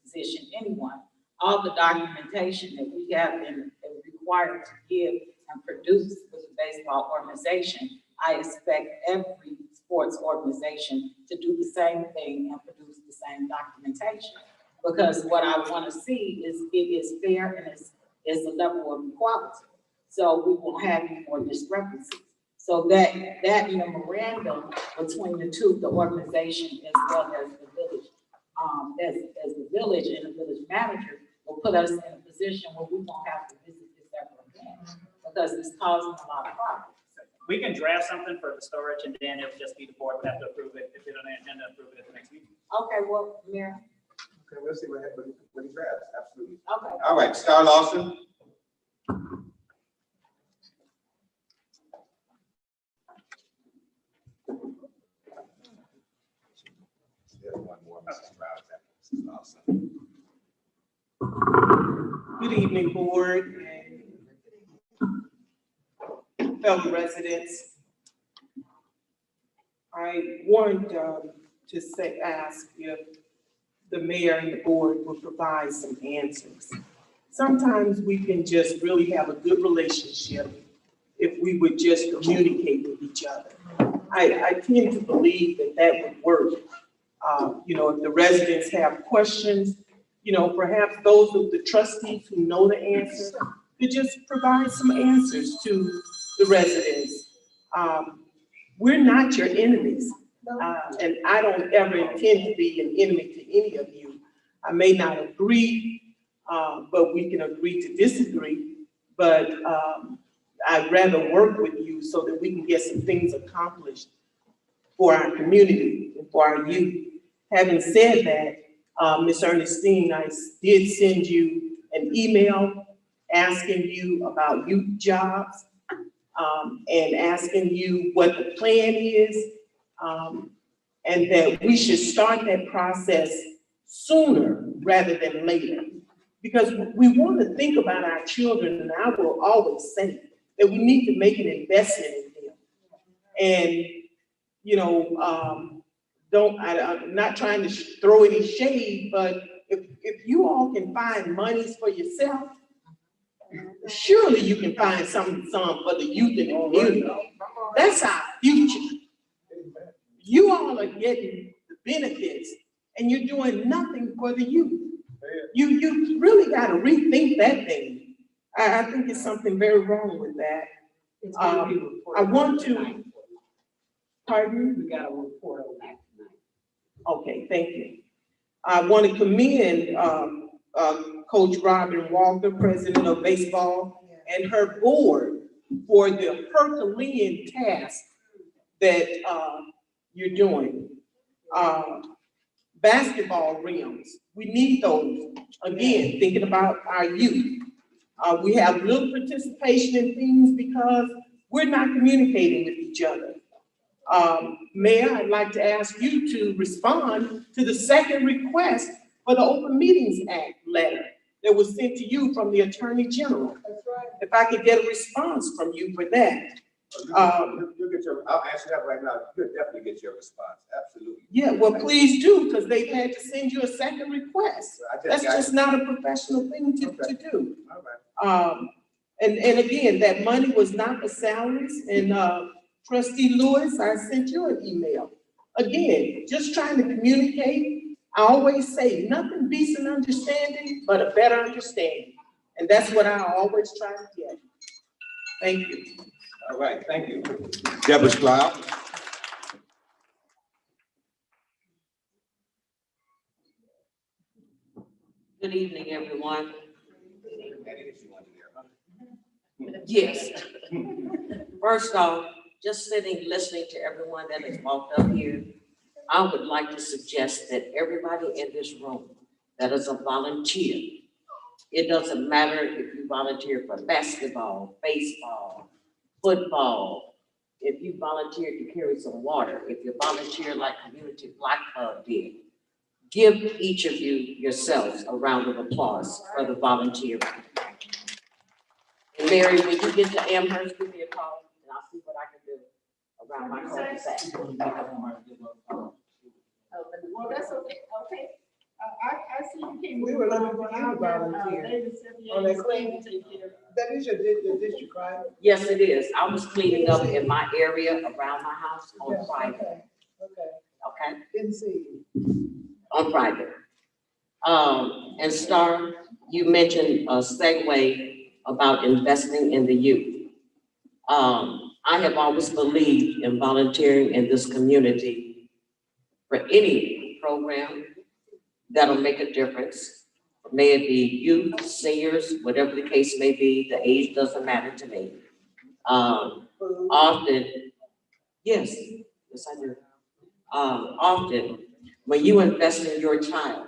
position anyone. All the documentation that we have been required to give and produce with the baseball organization, I expect every sports organization to do the same thing and produce the same documentation. Because what I want to see is it is fair and is a level of equality. So we won't have any more discrepancies. So that memorandum between the two, the organization as well as the village, as the village and the village manager will put us in a position where we won't have to visit this ever again, because it's causing a lot of problems. We can draft something for the storage, and then it'll just be the board would have to approve it if they don't intend to approve it at the next meeting. Okay, well, Mayor, Okay, we'll see what he grabs, absolutely. okay. All right, Star Lawson. There's one more, Mrs. Rouse, after Mrs. Lawson. Good evening, board and fellow residents. I want to ask if the mayor and the board will provide some answers. Sometimes we can just really have a good relationship if we would just communicate with each other. I tend to believe that would work. If the residents have questions, perhaps those of the trustees who know the answer could just provide some answers to the residents. We're not your enemies, and I don't ever intend to be an enemy to any of you. I may not agree, but we can agree to disagree, but I'd rather work with you so that we can get some things accomplished for our community and for our youth. Having said that, Ms. Ernestine, I did send you an email asking you about youth jobs, and asking you what the plan is, and that we should start that process sooner rather than later. Because we want to think about our children, and I will always say that we need to make an investment in them. And, I'm not trying to throw any shade, but if you all can find monies for yourself, surely you can find some for the youth in the community. That's our future. You all are getting the benefits and you're doing nothing for the youth. You really got to rethink that thing. I think it's something very wrong with that. I want to, pardon? We got a report on that tonight. Okay, thank you. I want to commend Coach Robin Walker, president of baseball, and her board for the Herculean task that you're doing. Basketball rims, we need those. Again, thinking about our youth. We have little participation in things because we're not communicating with each other. Mayor, I'd like to ask you to respond to the second request for the Open Meetings Act letter that was sent to you from the Attorney General. That's right. If I could get a response from you for that. You'll get I'll answer that right now. You'll definitely get your response, absolutely. Yeah, well, please do, because they've had to send you a second request. That's just not a professional thing to do. All right. And again, that money was not for salaries, and Trustee Lewis, I sent you an email. Again, just trying to communicate. I always say nothing beats an understanding, but a better understanding. And that's what I always try to get. Thank you. All right, thank you. Deborah Cloud. Good evening, everyone. Yes. First off, just sitting, listening to everyone that has walked up here, I would like to suggest that everybody in this room that is a volunteer, it doesn't matter if you volunteer for basketball, baseball, football, if you volunteer to carry some water, if you volunteer like Community Block Club did, give each of you yourselves a round of applause for the volunteering. And Mary, when you get to Amherst, give me a call and I'll see what I can do around my cul-de-sac. Well, that's okay, okay. I see you came. We were looking for our volunteer. On that clean. That is your district, right? Yes, it is. I was cleaning up in my area around my house on Friday. Okay. Okay? Didn't see you. On Friday. And Star, you mentioned a segue about investing in the youth. I have always believed in volunteering in this community for any program that'll make a difference. May it be youth, seniors, whatever the case may be, the age doesn't matter to me. Often, yes, I do. Often, when you invest in your child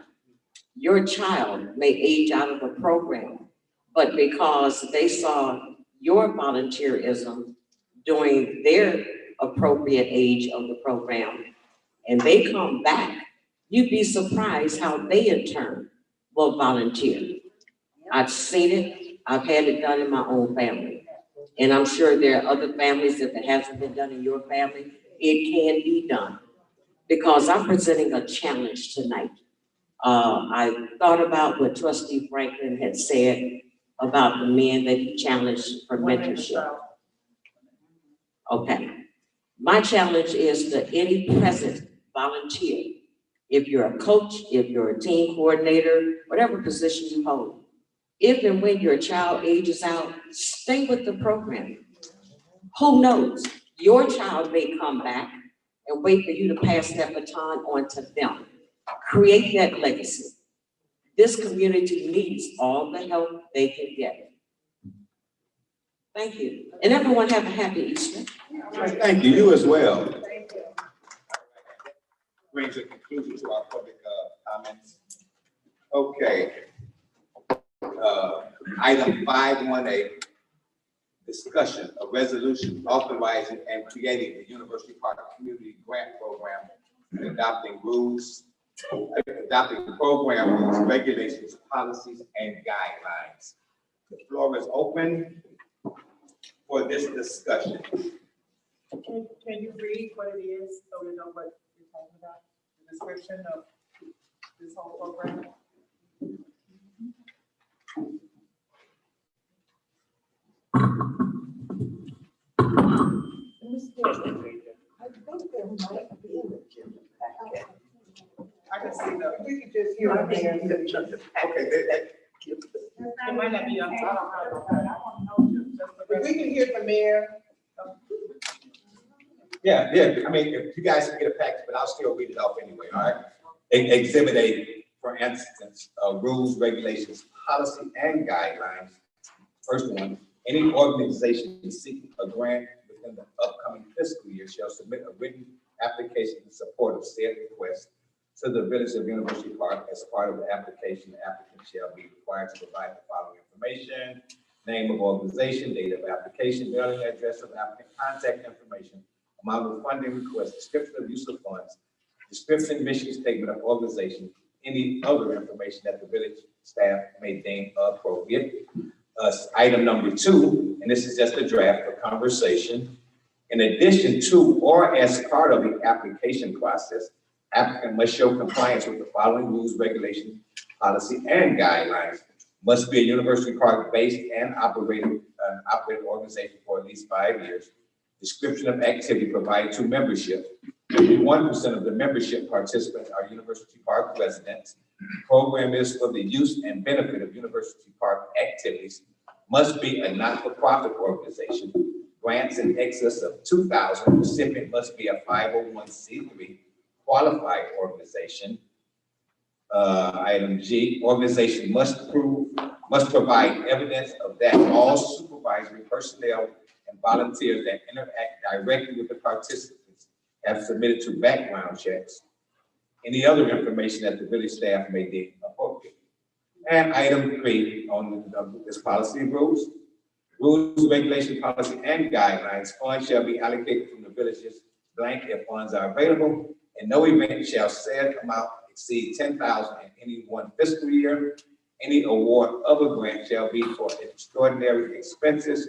may age out of the program, but because they saw your volunteerism during their appropriate age of the program, and they come back, you'd be surprised how they in turn will volunteer. I've seen it, I've had it done in my own family. And I'm sure there are other families, if it hasn't been done in your family, it can be done. Because I'm presenting a challenge tonight. I thought about what Trustee Franklin had said about the men that he challenged for mentorship. Okay. My challenge is to any present volunteer. If you're a coach, if you're a team coordinator, whatever position you hold, if and when your child ages out, stay with the program. Who knows? Your child may come back and wait for you to pass that baton on to them. Create that legacy. This community needs all the help they can get. Thank you. And everyone have a happy Easter. Thank you, you as well. Brings a conclusion to our public comments. Okay. Item 518, discussion of resolution authorizing and creating the University Park Community Grant Program and adopting program rules, regulations, policies, and guidelines. The floor is open for this discussion. Can you read what it is so we know what you're talking about? The description of this whole program? I can see the. We can just hear it there. Okay. It might not be up. I don't know. If we can hear from Mayor. Yeah, I mean, if you guys can get a package, but I'll still read it off anyway, all right? Exhibit A, for instance, rules, regulations, policy, and guidelines. First one, any organization seeking a grant within the upcoming fiscal year shall submit a written application in support of said request to the Village of University Park. As part of the application, the applicant shall be required to provide the following information: name of organization, date of application, mailing address of applicant, contact information, amount of funding request, description of use of funds, description, mission statement of organization, any other information that the village staff may deem appropriate. Item number 2, and this is just a draft for conversation. In addition to or as part of the application process, applicant must show compliance with the following rules, regulations, policy, and guidelines. Must be a University Park based and operated organization for at least 5 years. Description of activity provided to membership. 51% of the membership participants are University Park residents. Program is for the use and benefit of University Park activities. Must be a not-for-profit organization. Grants in excess of $2,000. Recipient must be a 501c3 qualified organization. Item G, organization must provide evidence of that all supervisory personnel and volunteers that interact directly with the participants have submitted to background checks. Any other information that the village staff may deem appropriate. And item 3 on this policy rules. Rules, regulation, policy, and guidelines. Funds shall be allocated from the village's blank if funds are available. And no event shall said amount exceed $10,000 in any one fiscal year. Any award of a grant shall be for extraordinary expenses.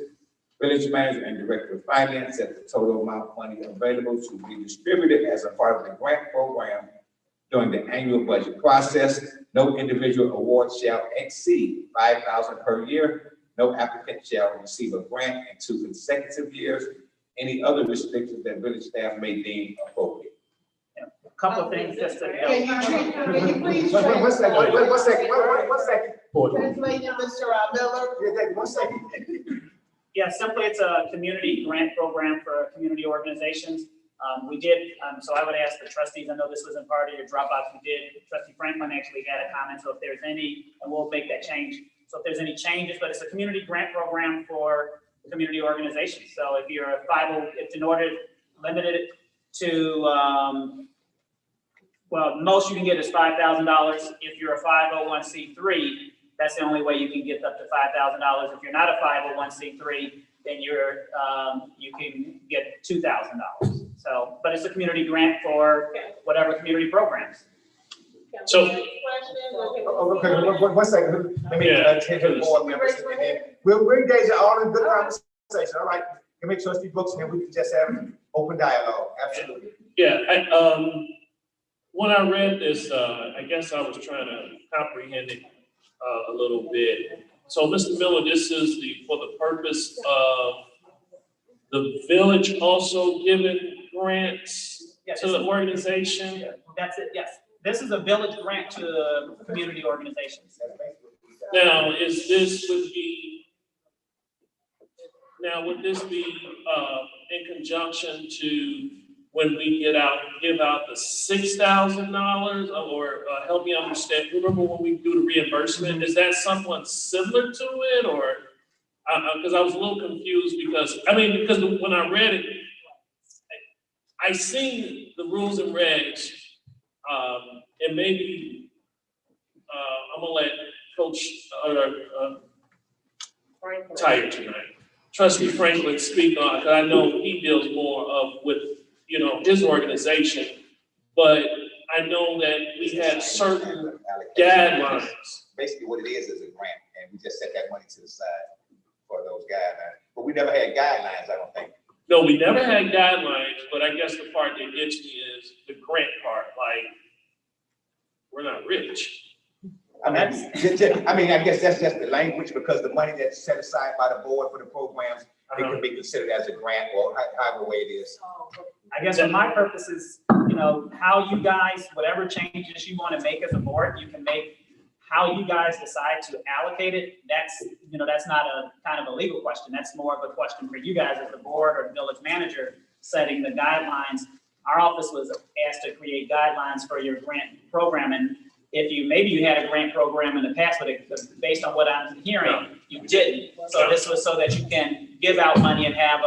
Village manager and director of finance set the total amount of money available to be distributed as a part of the grant program during the annual budget process. No individual award shall exceed $5,000 per year. No applicant shall receive a grant in 2 consecutive years. Any other restrictions that village staff may deem appropriate. couple of things just to. Can you please? One second. Translate it, Mr. Miller. Yeah, 1 second. Yeah, simply it's a community grant program for community organizations. We did, so I would ask the trustees, I know this wasn't part of your Dropbox, we did, Trustee Franklin actually had a comment, so if there's any, and we'll make that change. So if there's any changes, but it's a community grant program for community organizations. So if you're a 50, it's in order limited it to, well, most you can get is $5,000. If you're a 501c3, that's the only way you can get up to $5,000. If you're not a 501c3, then you're, you can get $2,000. So, but it's a community grant for whatever community programs. So. Okay, 1 second. Let me take the board members and then we'll engage all in good conversation. All right, can make trustee Brooks and then we can just have an open dialogue. Absolutely. Yeah, when I read this, I guess I was trying to comprehend it a little bit. So, Mr. Miller, this is for the purpose of the village also giving grants to the organization? That's it, yes. This is a village grant to the community organizations. Now, would this be in conjunction to when we give out the $6,000 or help me understand? Remember when we do the reimbursement? Is that somewhat similar to it, or because I was a little confused because when I read it, I seen the rules and regs, and maybe I'm gonna let Coach tired tonight. Trustee Franklin speak on, because I know he deals more with his organization, but I know that we had certain guidelines. Basically what it is a grant and we just set that money to the side for those guidelines. But we never had guidelines, I don't think. No, we never had guidelines, but I guess the part that gets me is the grant part, like, we're not rich. I guess that's just the language because the money that's set aside by the board for the programs, it can be considered as a grant or however way it is. I guess for my purposes, how you guys, whatever changes you want to make as a board, you can make. How you guys decide to allocate it, that's not a kind of a legal question. That's more of a question for you guys as the board or the village manager setting the guidelines. Our office was asked to create guidelines for your grant program. And if maybe you had a grant program in the past, but based on what I'm hearing, you didn't. So this was so that you can give out money and have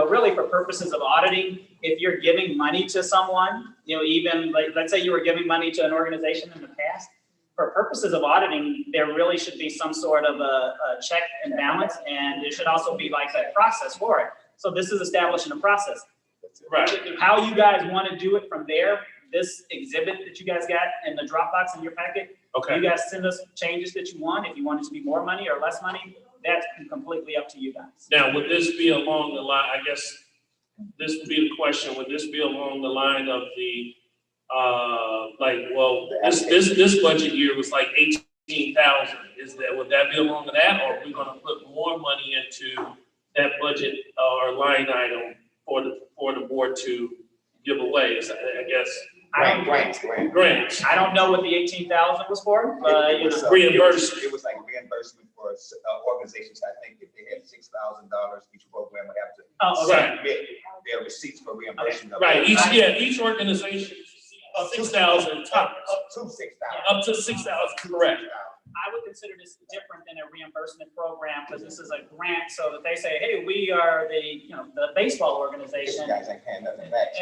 really for purposes of auditing, if you're giving money to someone, even let's say you were giving money to an organization in the past, for purposes of auditing, there really should be some sort of a check and balance, and there should also be like a process for it. So this is establishing a process. Right. How you guys want to do it from there, this exhibit that you guys got in the Dropbox in your packet, okay. You guys send us changes that you want. If you want it to be more money or less money, that's completely up to you guys. Now, would this be along the line, I guess this would be the question, would this be along the line of the this budget year was like 18,000. Would that be along with that, or are we gonna put more money into that budget or line item for the board to give away? I guess. Grants. I don't know what the 18,000 was for, but reimbursement. It was like reimbursement for organizations. I think if they had $6,000, each program would have to submit their receipts for reimbursement. Right. Each organization. 6,000 tops. Up to 6,000, correct. I would consider this different than a reimbursement program because this is a grant. So that they say, hey, we are the baseball organization. Guys ain't paying nothing back.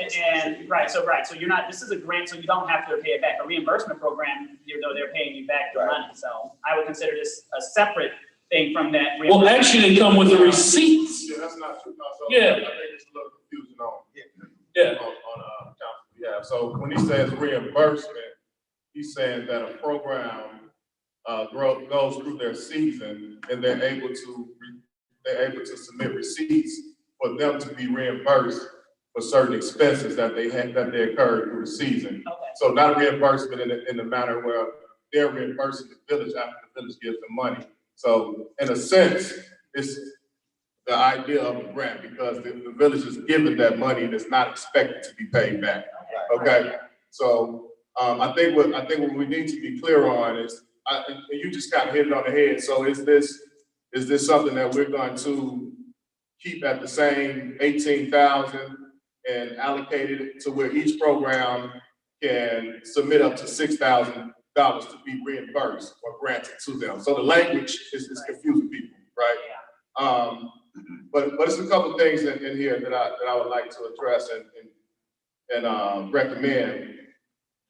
So you're not. This is a grant, so you don't have to pay it back. A reimbursement program, they're paying you back the money. So I would consider this a separate thing from that. Well, actually, they come with the receipts. Yeah, that's not true. Yeah. I think it's a little confusing on. Yeah, so when he says reimbursement, he's saying that a program goes through their season and they're able to submit receipts for them to be reimbursed for certain expenses that they occurred through the season. Okay. So not a reimbursement in the manner where they're reimbursing the village after the village gives them money. So in a sense, it's the idea of a grant because the village is given that money and it's not expected to be paid back. Okay. So, I think what we need to be clear on is, and you just kind of hit it on the head. So is this something that we're going to keep at the same 18,000 and allocate it to where each program can submit up to $6,000 to be reimbursed or granted to them? So the language is confusing people, right? But there's a couple things in here that I would like to address and recommend.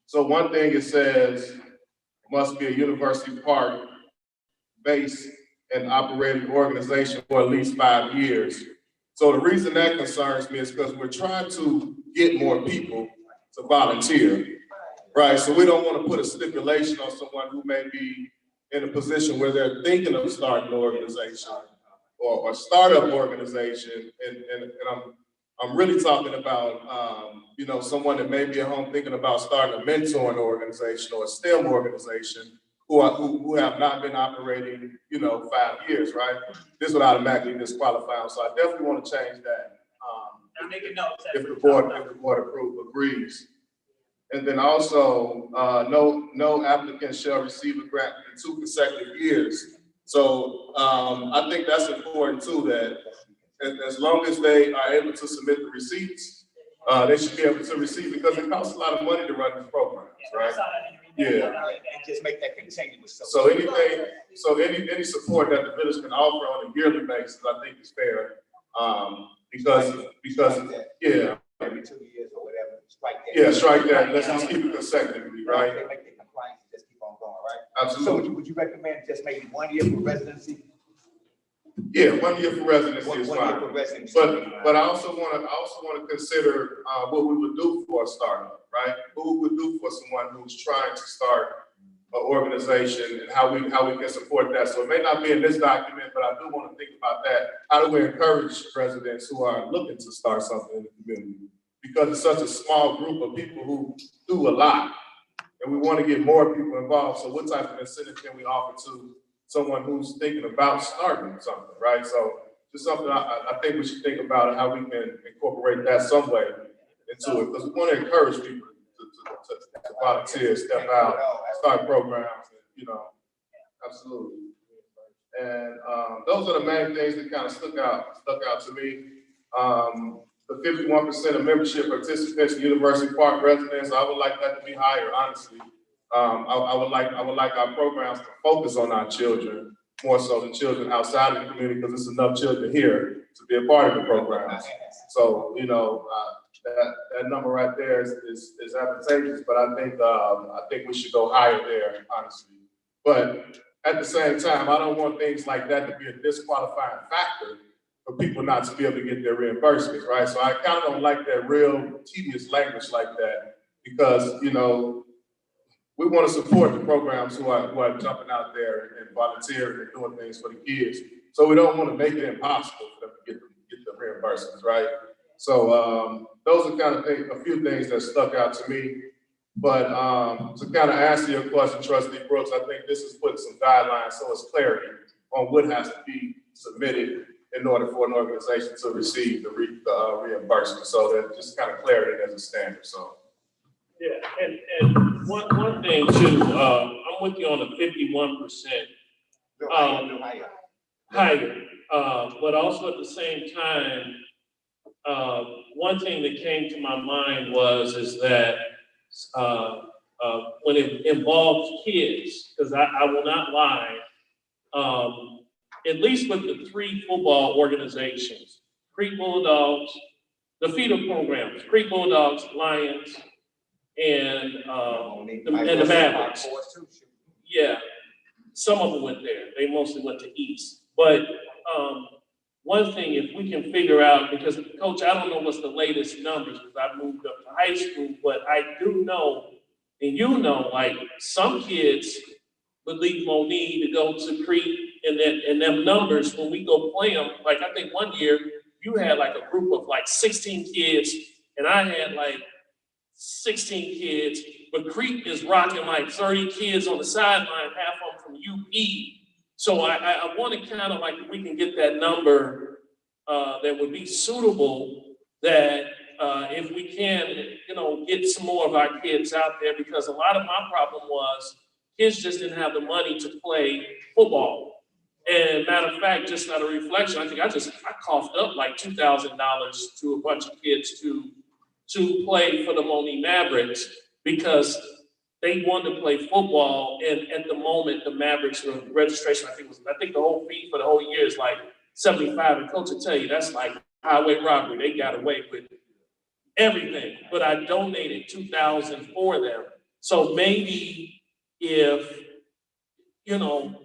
So one thing, it says must be a University Park based and operating organization for at least 5 years. So the reason that concerns me is because we're trying to get more people to volunteer, right? So we don't want to put a stipulation on someone who may be in a position where they're thinking of starting an organization or startup organization, and I'm really talking about someone that may be at home thinking about starting a mentoring organization or a STEM organization who have not been operating 5 years, right? This would automatically disqualify them. So I definitely want to change that. I'm making notes. If the board agrees. And then also, no applicant shall receive a grant in 2 consecutive years. So I think that's important too, that as long as they are able to submit the receipts, they should be able to receive, because it costs a lot of money to run these programs, right? Yeah. And just make that continuous. So any support that the village can offer on a yearly basis, I think is fair. Because yeah. Every 2 years or whatever, strike that. Yeah, strike that. Let's just keep it consecutively, right? They make the compliance, just keep on going, right? Absolutely. So would you recommend just maybe 1 year for residency? Yeah, 1 year for residency is 1 fine. year for residency. But I also want to consider what we would do for a startup, right? What we would do for someone who's trying to start an organization, and how we can support that. So it may not be in this document, but I do want to think about that. How do we encourage residents who are looking to start something in the community? Because it's such a small group of people who do a lot, and we want to get more people involved. So what type of incentive can we offer to someone who's thinking about starting something, right? So just something I think we should think about, how we can incorporate that some way into it, because we want to encourage people to volunteer, step out, start programs, absolutely. And those are the main things that kind of stuck out to me. The 51% of membership participants in University Park residents, I would like that to be higher, honestly. I would like our programs to focus on our children more so than children outside of the community, because there's enough children here to be a part of the programs. So that number right there is advantageous, but I think we should go higher there, honestly. But at the same time, I don't want things like that to be a disqualifying factor for people not to be able to get their reimbursements, right? So I kind of don't like that real tedious language like that, because we want to support the programs who are jumping out there and volunteering and doing things for the kids. So we don't want to make it impossible for them to get the reimbursements, right? So those are kind of a few things that stuck out to me. But to kind of answer your question, Trustee Brooks, I think this is putting some guidelines so it's clarity on what has to be submitted in order for an organization to receive the reimbursement. So that just kind of clarity as a standard. So. Yeah, and one thing too, I'm with you on the 51%. Higher, but also at the same time, one thing that came to my mind is that when it involves kids, because I will not lie, at least with the 3 football organizations, Creek Bulldogs, the feeder programs, Creek Bulldogs, Lions, and the Mavericks. Yeah, some of them went there. They mostly went to East. But one thing, if we can figure out, because Coach, I don't know what's the latest numbers, because I moved up to high school, but I do know, and like some kids would leave Monique to go to Creek, and them numbers, when we go play them, like I think one year you had like a group of like 16 kids, and I had like 16 kids, but Creek is rocking like 30 kids on the sideline, half of them from UP. So I want to kind of like, we can get that number that would be suitable, that if we can, get some more of our kids out there, because a lot of my problem was kids just didn't have the money to play football. And matter of fact, just out of reflection, I think I coughed up like $2,000 to a bunch of kids to play for the Moline Mavericks, because they wanted to play football, and at the moment, the Mavericks registration, I think the whole fee for the whole year is like $75, and coach will tell you that's like highway robbery. They got away with everything, but I donated $2,000 for them. So maybe if,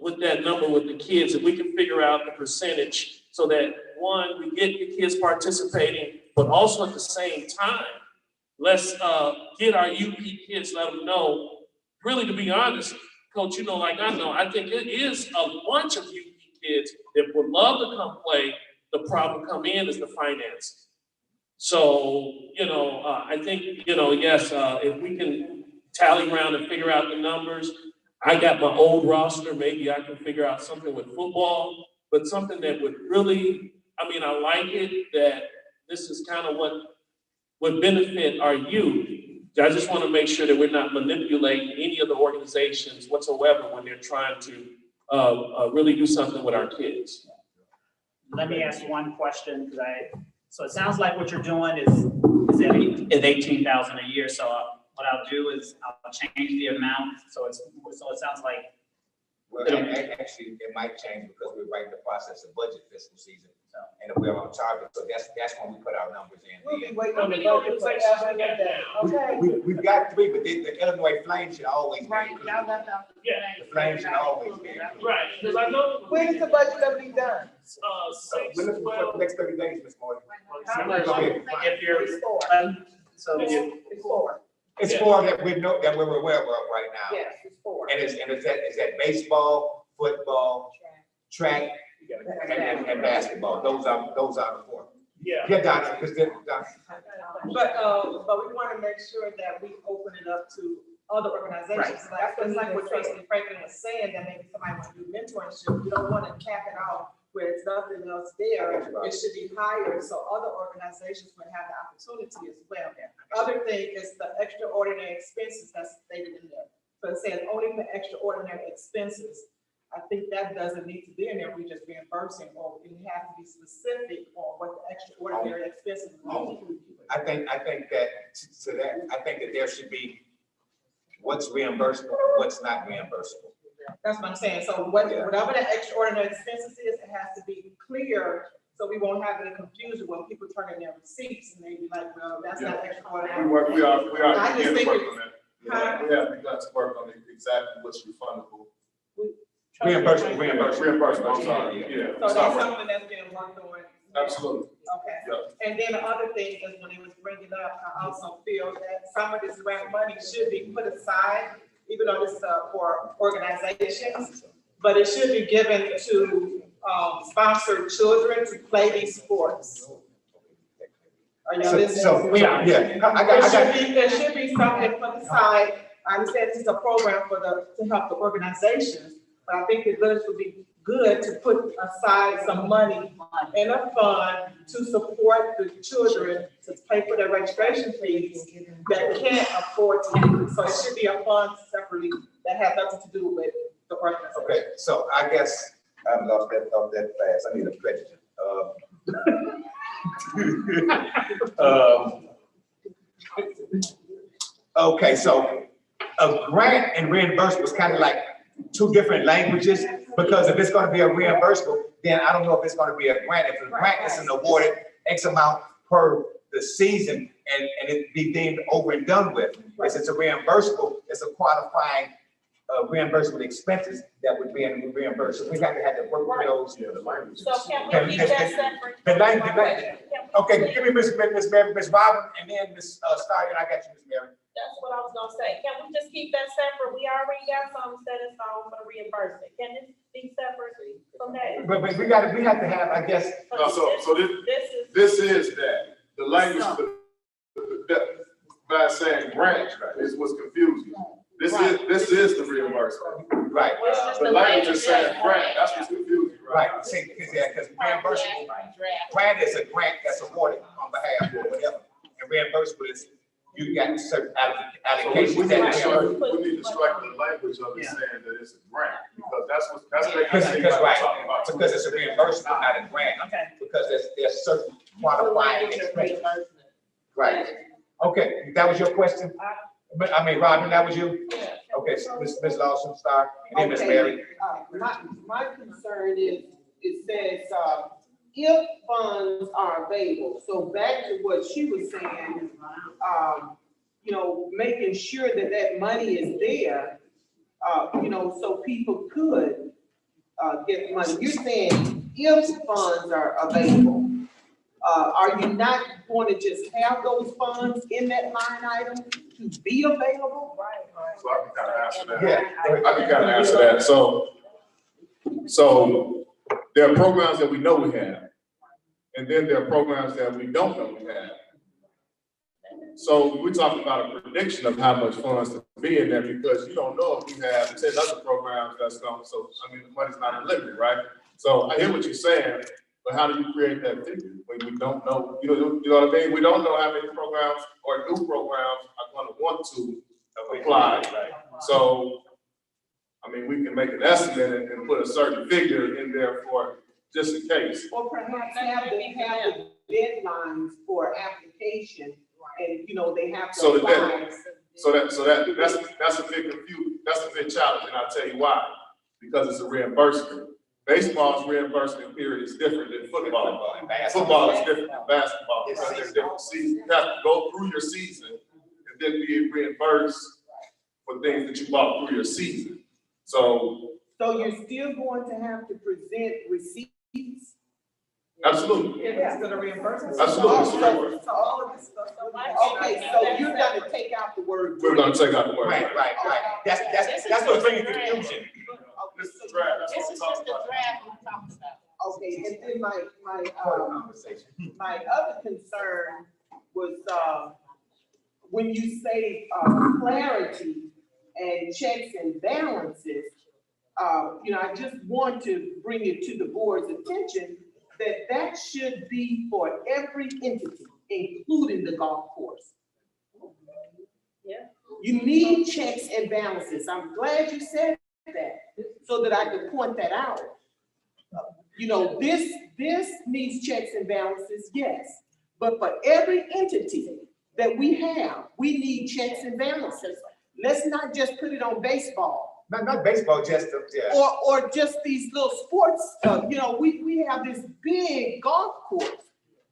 with that number with the kids, if we can figure out the percentage so that, one, we get the kids participating, but also at the same time, let's get our UP kids, let them know, really, to be honest, Coach, like I know, I think it is a bunch of UP kids that would love to come play. The problem come in is the finance. So, I think, yes, if we can tally around and figure out the numbers, I got my old roster, maybe I can figure out something with football, but something that would really, I like it, that this is kind of what would benefit our youth. I just want to make sure that we're not manipulating any of the organizations whatsoever when they're trying to really do something with our kids. Let me ask one question, so it sounds like what you're doing is 18,000 a year. So what I'll do is I'll change the amount. So it sounds like. Well, actually, it might change because we're right in the process of budget fiscal season, and if we're on target, so that's when we put our numbers in. Wait on the budget for okay. We've got 3, but the Illinois Flames should always be. Right, y'all left out the. Yeah. The Flames should always be. Right, because I know. When is the budget gonna be done? We're looking for the next 30 days, Ms. Morgan. How much? If you're, so It's 4. It's 4 that we know, that we're aware of right now. Yes, it's 4. And is that baseball, football, track, and basketball. Those are the 4. Yeah. Yeah, Donna, because But we want to make sure that we open it up to other organizations. That's like what Trustee Franklin was saying, that maybe somebody want to do mentorship. You don't want to cap it off where it's nothing else there. It should be higher, so other organizations would have the opportunity as well. Other thing is the extraordinary expenses that's stated in there. So it says only for extraordinary expenses. I think that doesn't need to be in there. We just reimbursing, or we have to be specific on what the extraordinary expenses are. I think that there should be what's reimbursable, what's not reimbursable. That's what I'm saying. So whatever the extraordinary expenses is, it has to be clear, so we won't have any confusion when people turn in their receipts and they be like, well, that's not extraordinary. We are I just think working on that. We have begun to work on exactly what's refundable. Reimbursement, I'm sorry, yeah. So that's something that's being worked on. Absolutely. Okay. Yeah. And then the other thing is when he was bringing up, I also feel that some of this grant money should be put aside, even though this is for organizations, but it should be given to sponsored children to play these sports. Are y'all listening? There should be something put aside. I understand this is a program to help the organizations, but I think it would be good to put aside some money in a fund to support the children to pay for their registration fees that can't afford to do it. So it should be a fund separately that has nothing to do with the organization. Okay, so I guess I'm off that fast. I need a president. Okay, so a grant and reimbursement was kind of like 2 different languages, because if it's going to be a reimbursable, then I don't know if it's going to be a grant. If a grant isn't awarded X amount per the season and it be deemed over and done with, if it's a reimbursable, it's a qualifying reimbursable expenses that would be in reimbursement. We have to work with those. So can we keep that separate? Okay, give me Miss Robin, and then Miss Steyer, and I got you, Miss Mary. That's what I was gonna say. Can we just keep that separate? We already got some set in stone for the reimbursement. Can this be separate from that? But we have to have, I guess. No, so this is that. The language by saying grant is what's confusing. This is the reimbursement. Right. The language is saying grant, that's what's confusing. Right, because reimbursement, grant is a grant that's awarded on behalf of whatever. And reimbursement is, you got certain So we allocations need that to are strike, we need to strike the language of it saying that it's a grant, because that's making it seem like we're talking about. because it's a reimbursement, not a grant. Okay. Because there's certain qualifying expenses. Right. Okay, that was your question? I mean, Robin, that was you? Okay, so Ms. Lawson, start, and then Ms. Mary. My concern is, it says, if funds are available, so back to what she was saying, you know, making sure that that money is there, you know, so people could, get money. You're saying if funds are available, are you not going to just have those funds in that line item to be available? So I can kind of answer that. Yeah. I can kind of answer that. So there are programs that we know we have, and then there are programs that we don't know we have. So we're talking about a prediction of how much funds to be in there, because you don't know if we have 10 other programs that's going, so, I mean, the money's not unlimited, right? So I hear what you're saying, but how do you create that figure when we don't know, you know what I mean? We don't know how many programs or new programs are going to want to apply. So, I mean, we can make an estimate and put a certain figure in there for just in case. Or perhaps have the deadlines for application, and, you know, they have to So apply. that's a big confuse, that's a big challenge, and I'll tell you why. Because it's a reimbursement. Baseball's reimbursement period is different than football. Football is different than basketball because there's different seasons. You have to go through your season and then be reimbursed for things that you bought through your season. So you're still going to have to present receipts? absolutely. Yeah, it's gonna reimburse us. Absolutely. So all of this stuff. Okay, so you're gonna take out the word. We're gonna take out the word. Right. That's what's bringing confusion. This is the draft. That's This what is we're just talking a about. draft we're talking about. Okay, and then Conversation. my other concern was, when you say, clarity and checks and balances, you know, I just want to bring it to the board's attention that that should be for every entity, including the golf course. Yeah. You need checks and balances. I'm glad you said that, so that I could point that out. You know, this needs checks and balances, yes, but for every entity that we have, we need checks and balances. Let's not just put it on baseball. Not baseball, just, yeah. Or just these little sports, you know, we have this big golf course.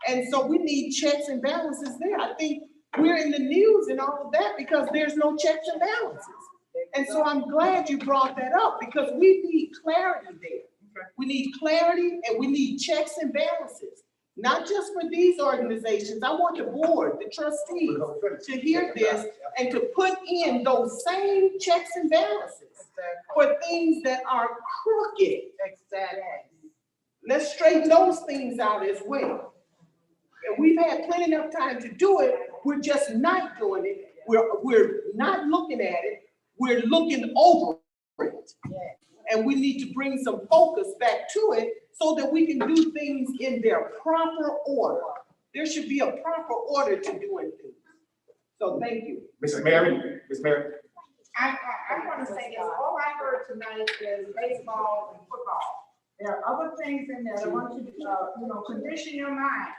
And so we need checks and balances there. I think we're in the news and all of that because there's no checks and balances. And so I'm glad you brought that up because we need clarity there. We need clarity and we need checks and balances, not just for these organizations. I want the board, the trustees, to hear this and to put in those same checks and balances for things that are crooked. Exactly. Let's straighten those things out as well. And we've had plenty of time to do it. We're just not doing it. We're not looking at it. We're looking over it. And we need to bring some focus back to it so that we can do things in their proper order. There should be a proper order to doing things. So thank you. Mrs. Mary. I want to say this, all I heard tonight is baseball and football. There are other things in there. I want you to, you know, condition your mind.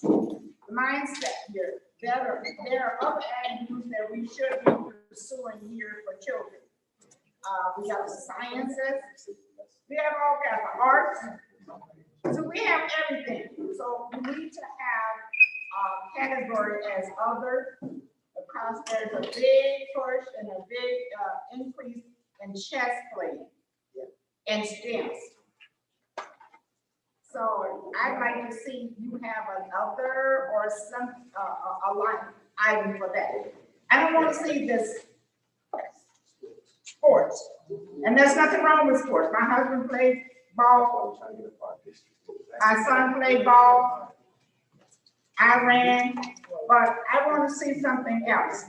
Mindset here. There are other avenues that we should be pursuing here for children. We have sciences. We have all kinds of arts. So we have everything. So we need to have a category as other, because there's a big push and a big increase in chess playing and STEMs. So I'd like to see you have another or some, a line item for that. I don't want to see this sports. And there's nothing wrong with sports. My husband played ball. My son played ball. I ran, but I want to see something else.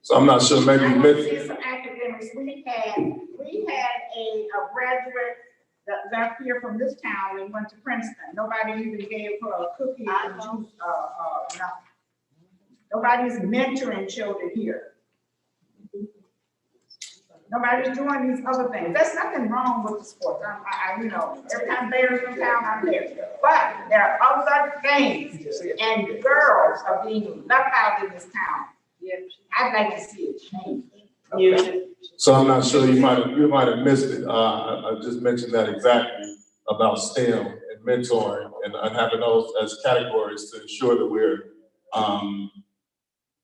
So I'm not sure, maybe I you want to missed. see some academics. We had a graduate that left here from this town and went to Princeton. Nobody even gave her a cookie and juice, no. Nobody's mentoring children here. Nobody's doing these other things. There's nothing wrong with the sports. You know, every time Bears in town, I'm there. But there are other things, and girls are being left out in this town. I'd like to see it change. Okay. So I'm not sure, you might have missed it. I just mentioned that exactly about STEM and mentoring and having those as categories to ensure that we're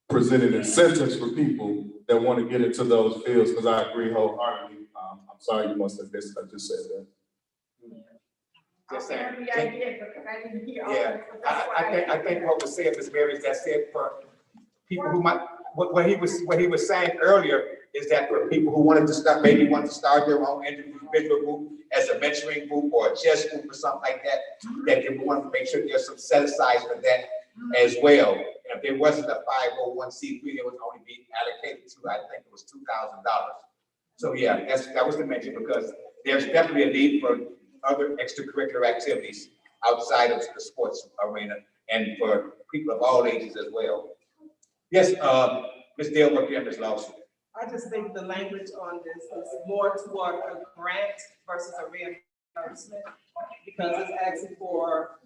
presenting incentives for people that want to get into those fields, because I agree wholeheartedly. I'm sorry you must have missed it. I just said that. Just saying. Maybe I did, because I didn't hear all Yeah, of it, but that's why I think what was said, Ms. Mary, is that said for people who might, what he was saying earlier is that for people who wanted to start, maybe want to start their own individual group as a mentoring group or a chess group or something like that, that they want to make sure there's some set aside for that as well. And if there wasn't a 501c3, it would only be allocated to, I think it was $2,000. So yeah, that was the mention, because there's definitely a need for other extracurricular activities outside of the sports arena and for people of all ages as well. Yes, Ms. Dale, what do you have, Ms. Lawson? I just think the language on this is more toward a grant versus a reimbursement, because it's asking for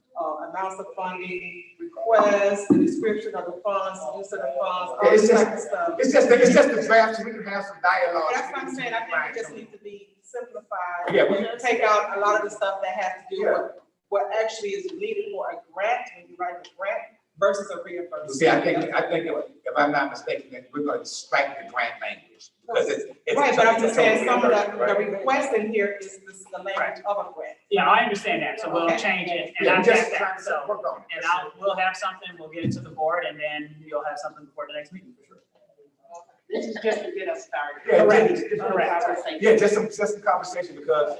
amounts of funding, requests, the description of the funds, use of the funds, all this type of stuff. It's just the draft, so we can have some dialogue. That's what I'm saying. I think it just needs to be simplified. Yeah, and take out a lot of the stuff that has to do with what actually is needed for a grant, when you write a grant, versus a reimbursement. See, I think if I'm not mistaken, that we're going to strike the grant language, because it's Right, but I'm just saying, some of the right. request in here is the language of a grant. Yeah, I understand that, so we'll Okay. change it, and Yeah, I've just got that, so, work on it. and we'll have something, we'll get it to the board, and then you'll have something before the next meeting, for sure. This is just to get us started. Yeah, Correct. Yeah, just some conversation, because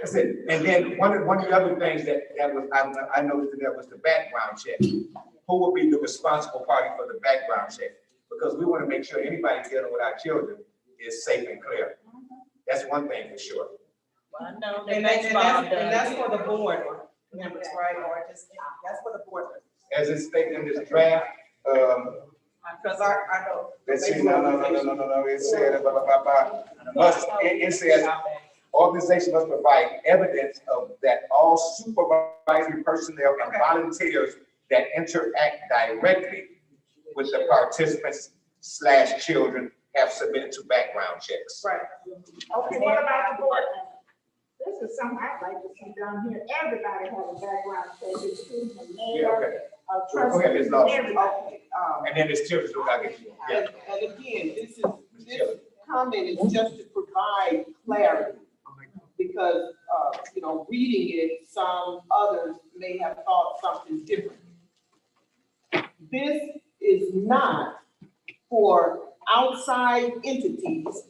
that's it. And then one of the other things that was, I noticed that was the background check. Who will be the responsible party for the background check? Because we want to make sure anybody dealing with our children is safe and clear. That's one thing for sure. Well, no, And that's for the board members, right, or just, that's for the board members. As it's stated in this draft, Because I know. let's see, no, it said, must, it says, organization must provide evidence of that all supervisory personnel and volunteers that interact directly with the participants / children have submitted to background checks. Right. Okay, what about the board? This is something I'd like to see down here. Everybody has a background check, the students, the Yeah, mayor, okay. trustees, Go ahead, Ms. Lawson. everybody. And then there's children who got it. Yeah. And again, this comment is just to provide clarity. Because, reading it, some others may have thought something different. This is not for outside entities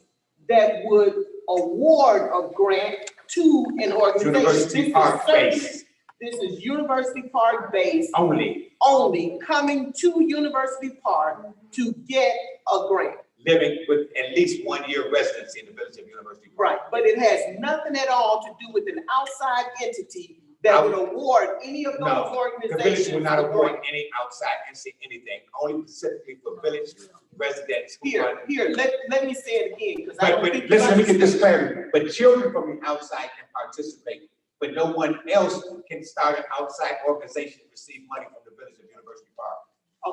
that would award a grant to an organization. University Park based. This is University Park based. Only Coming to University Park to get a grant. living with at least 1 year residency in the village of University Park. Right, but it has nothing at all to do with an outside entity that would award any of those No, organizations. the village will not award any outside entity anything, only specifically for village residents. Here, let me say it again, because I But, don't but think. listen, let me get this clear. But children from the outside can participate, but no one else can start an outside organization and receive money from the village of University Park.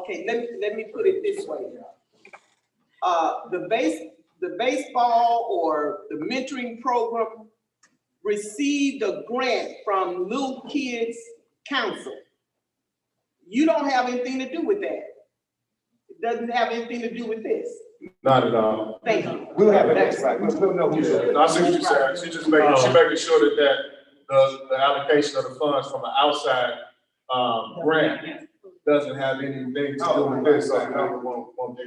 Okay, let me put it this way. The baseball or the mentoring program received a grant from Little Kids Council. You don't have anything to do with that. It doesn't have anything to do with this. Not at all. Thank you. We'll have it next time. We'll know who's. No, I see what you're saying. She just making sure that the allocation of the funds from an outside, grant doesn't have anything to do with this, so we won't be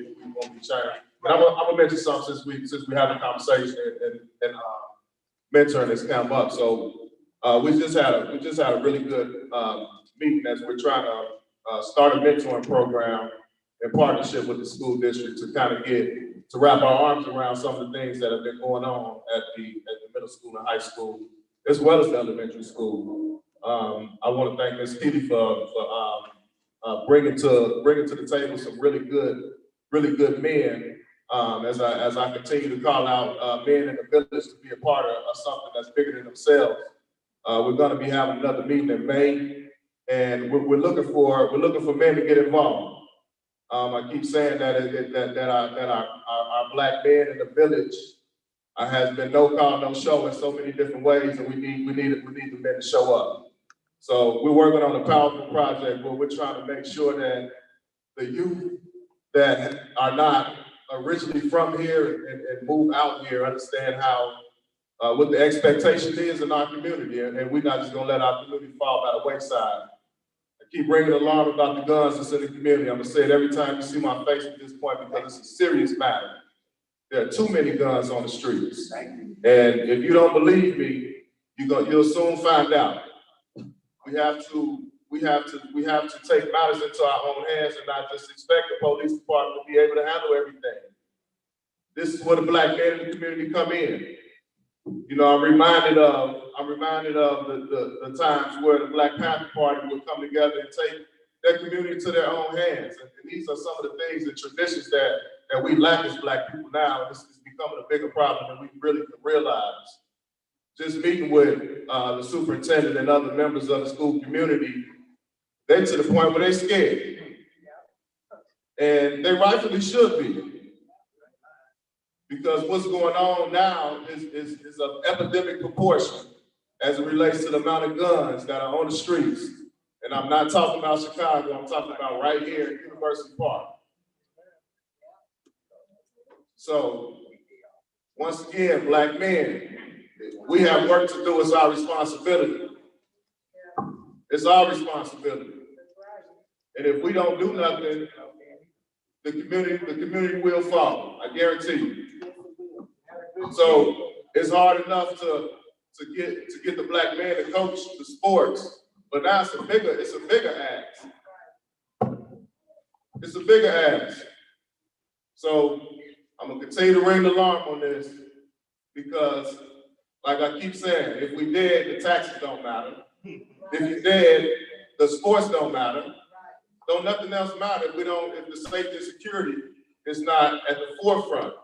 changed. But I'm gonna mention something since we had a conversation and mentoring has come up. So we just had a really good meeting as we're trying to start a mentoring program in partnership with the school district to kind of to wrap our arms around some of the things that have been going on at the middle school and high school, as well as the elementary school. I want to thank Ms. Keeley for bringing to the table some really good men. As I continue to call out men in the village to be a part of something that's bigger than themselves. We're going to be having another meeting in May, and we're looking for men to get involved. I keep saying that our black men in the village has been no call, no show in so many different ways, and we need the men to show up. So we're working on a powerful project where we're trying to make sure that the youth that are not originally from here and move out here understand how what the expectation is in our community, and we're not just gonna let our community fall by the wayside. I keep bringing alarm about the guns that's in the community. I'm gonna say it every time you see my face at this point because it's a serious matter. There are too many guns on the streets, and if you don't believe me, you'll soon find out. We have to take matters into our own hands and not just expect the police department to be able to handle everything. This is where the black men in the community come in. You know, I'm reminded of the times where the Black Panther Party would come together and take their community to their own hands. And these are some of the things and traditions that we lack as black people now. This is becoming a bigger problem than we really can realize. Just meeting with the superintendent and other members of the school community, they're to the point where they're scared. And they rightfully should be. Because what's going on now is of epidemic proportion as it relates to the amount of guns that are on the streets. And I'm not talking about Chicago, I'm talking about right here in University Park. So, once again, black men, we have work to do. It's our responsibility. It's our responsibility. And if we don't do nothing, the community will fall. I guarantee you. So it's hard enough to get the black man to coach the sports, but now it's a bigger ask. It's a bigger ask. So I'm gonna continue to ring the alarm on this because, like I keep saying, if we dead, the taxes don't matter. If you're dead, the sports don't matter. Don't nothing else matter if the safety and security is not at the forefront.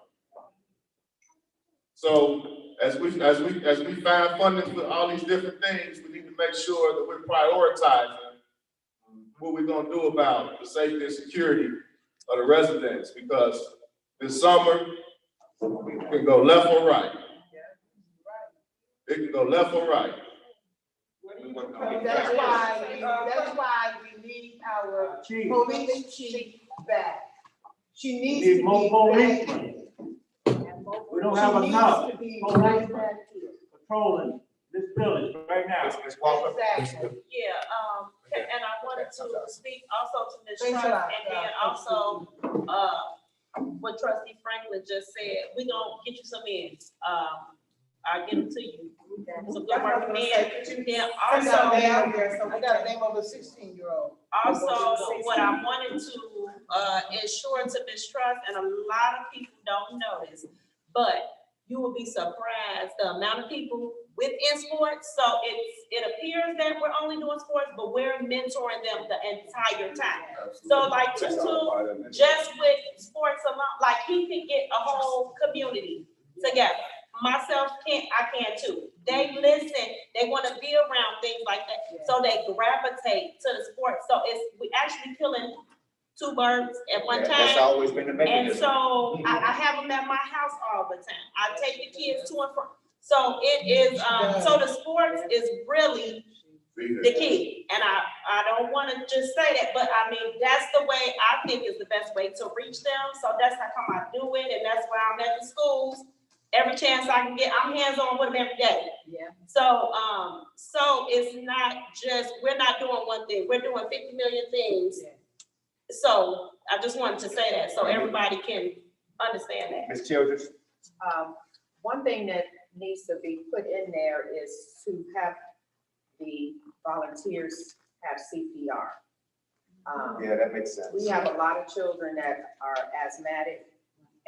So as we find funding for all these different things, we need to make sure that we're prioritizing what we're gonna do about the safety and security of the residents, because this summer it can go left or right. It can go left or right. That's why we need our police chief back. She needs to be more policemen. We don't have enough right back here. patrolling this village right now. Exactly. Yeah, and I wanted to speak also to Ms. Thanks Trust, a lot. and then also, what Trustee Franklin just said, we gonna get you some ends. I'll give them to you. So good work, men. Then I got a name also, on there, so I got a name of a 16-year-old. also, what I wanted to, ensure to Ms. Trust, and a lot of people don't know this, but you will be surprised the amount of people within sports. So it appears that we're only doing sports, but we're mentoring them the entire time. So like just with sports alone, like he can get a whole community together. Myself I can too. They listen, they want to be around things like that. So they gravitate to the sports. So we actually killing two birds at one time. That's always been the mechanism. And so I have them at my house all the time. I take the kids to and from. So it is, so the sports is really the key. And I don't want to just say that, but I mean, that's the way I think is the best way to reach them. So that's how come I do it. And that's why I'm at the schools. Every chance I can get, I'm hands-on with them every day. Yeah. So, so it's not just, we're not doing one thing. We're doing 50 million things. Yeah. So I just wanted to say that so everybody can understand that. Ms. Childers? One thing that needs to be put in there is to have the volunteers have CPR. Yeah, that makes sense. We have a lot of children that are asthmatic,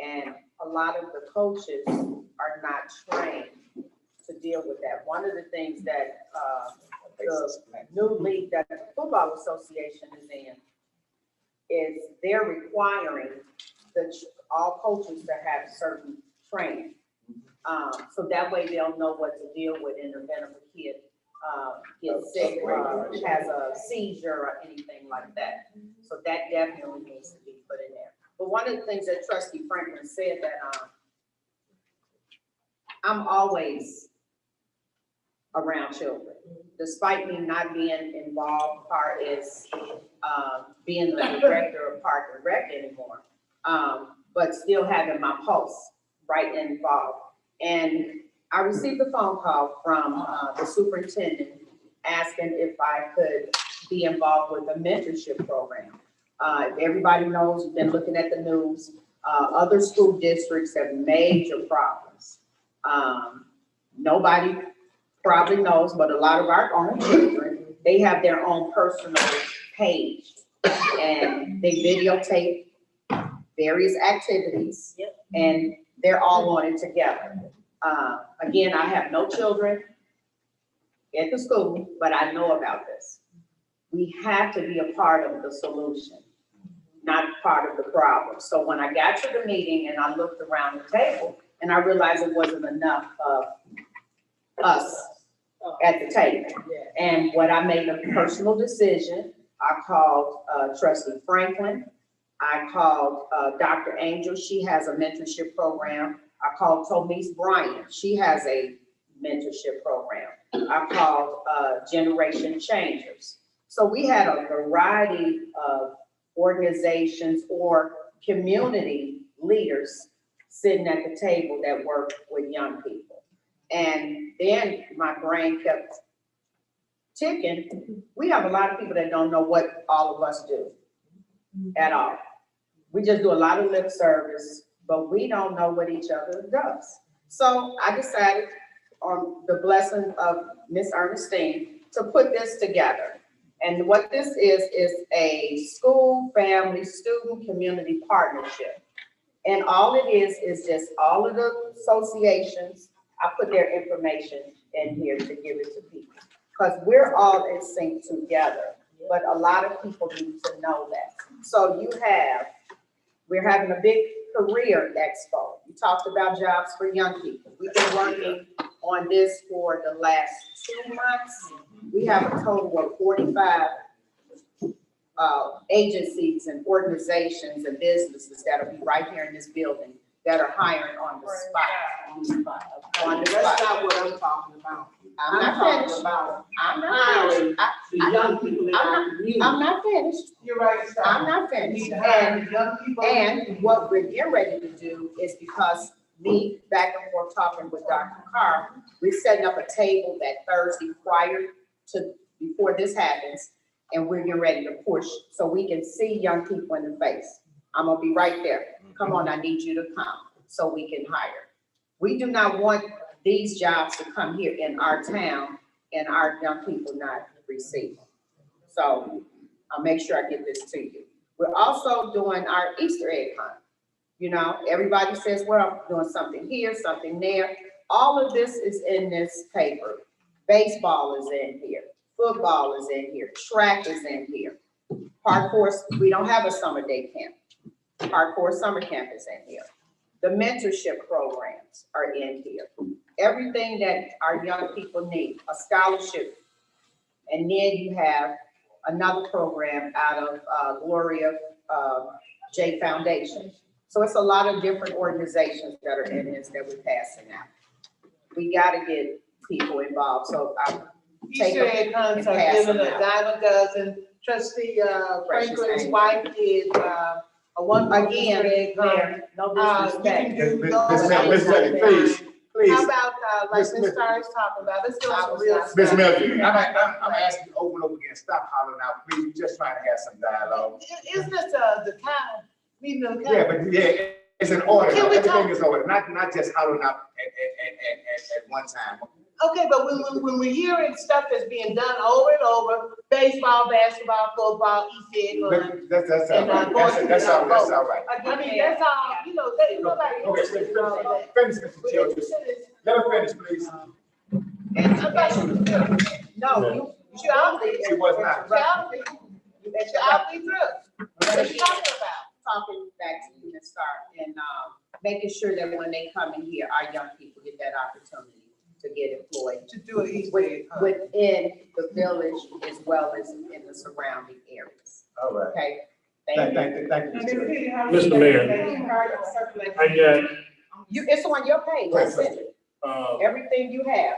and a lot of the coaches are not trained to deal with that. One of the things that the new league that the Football Association is in is they're requiring all coaches to have certain training. So that way they'll know what to deal with in the event of a kid gets sick, has a seizure or anything like that. So that definitely needs to be put in there. But one of the things that Trustee Franklin said that I'm always around children, despite me not being involved part is being the director of Park and Rec anymore, but still having my pulse right involved. And I received a phone call from the superintendent asking if I could be involved with a mentorship program. Everybody knows, you've been looking at the news, other school districts have major problems. Nobody probably knows, but a lot of our own children, they have their own personal page and they videotape various activities and they're all on it together. Again, I have no children at the school, but I know about this. We have to be a part of the solution, not part of the problem. So when I got to the meeting and I looked around the table and I realized it wasn't enough of us at the table. And what I made a personal decision, I called Trustee Franklin. I called Dr. Angel. She has a mentorship program. I called Tomise Bryant. She has a mentorship program. I called Generation Changers. So we had a variety of organizations or community leaders sitting at the table that work with young people. And then my brain kept ticking. We have a lot of people that don't know what all of us do at all. We just do a lot of lip service, but we don't know what each other does. So I decided on the blessing of Miss Ernestine to put this together. And what this is a school, family, student, community partnership. And all it is just all of the associations, I put their information in here to give it to people. Because we're all in sync together, but a lot of people need to know that. So we're having a big career expo. You talked about jobs for young people. We've been working on this for the last 2 months. We have a total of 45 agencies and organizations and businesses that'll be right here in this building that are hiring on the spot. That's not what I'm talking about. I'm not finished. I'm not finished. The young people in our community. I'm not finished. You're right, sir. I'm not finished. And what we're getting ready to do is because me back and forth talking with Dr. Carr, we're setting up a table that Thursday prior to, before this happens, and we're getting ready to push so we can see young people in the face. I'm gonna be right there. Come on, I need you to come so we can hire. We do not want these jobs to come here in our town and our young people not receive them. So I'll make sure I get this to you. We're also doing our Easter egg hunt. You know, everybody says, well, I'm doing something here, something there. All of this is in this paper. Baseball is in here. Football is in here. Track is in here. Parkour, we don't have a summer day camp. Parkour summer camp is in here. The mentorship programs are in here. Everything that our young people need, a scholarship. And then you have another program out of Gloria J Foundation. So it's a lot of different organizations that are in this that we're passing out. We gotta get people involved, so I'm Easter egg hunts are given a dime a dozen. Trustee Franklin's wife is a one Easter egg hunt. No disrespect. Please. How about, like Ms. Starr is talking about, let's go some real stuff. Ms. Melvin, I'm asking you over and over again, stop hollering out, please, we're just trying to have some dialogue. Isn't this the town, meeting of the Yeah, town? but yeah, it's an order, Can we everything talk- is order, not just hollering out at one time. Okay, but when we're hearing stuff that's being done over and over, baseball, basketball, football, Easter egg hunt. That's all right, that's all right. I mean, that's all, you know, nobody. Okay, finish, Mr. Childress. Let her finish, please. No, She obviously. She was not. She obviously through. making sure that when they come in here, our young people get that opportunity to get employed. To do it each way. Within the village as well as in the surrounding areas. All right. Okay? Thank you. Thank you, Mr. Mr. Mayor, I got, It's on your page, I sent it. Everything you have,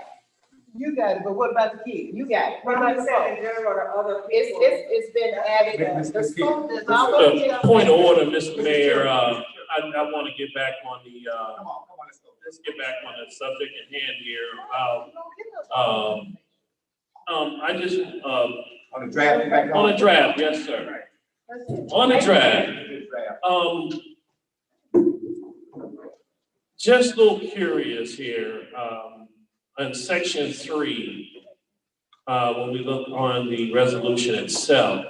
You got it, but what about the kids? you got it. What about the general or other people? It's been added, Ms. the Keith. school is just always. a point of order, Mr. Mayor, I want to get back on the, Come on, let's go. let's get back on the subject at hand here about, I just, On the draft, back on the draft, yes, sir. On the draft, just a little curious here, on section 3, when we look on the resolution itself,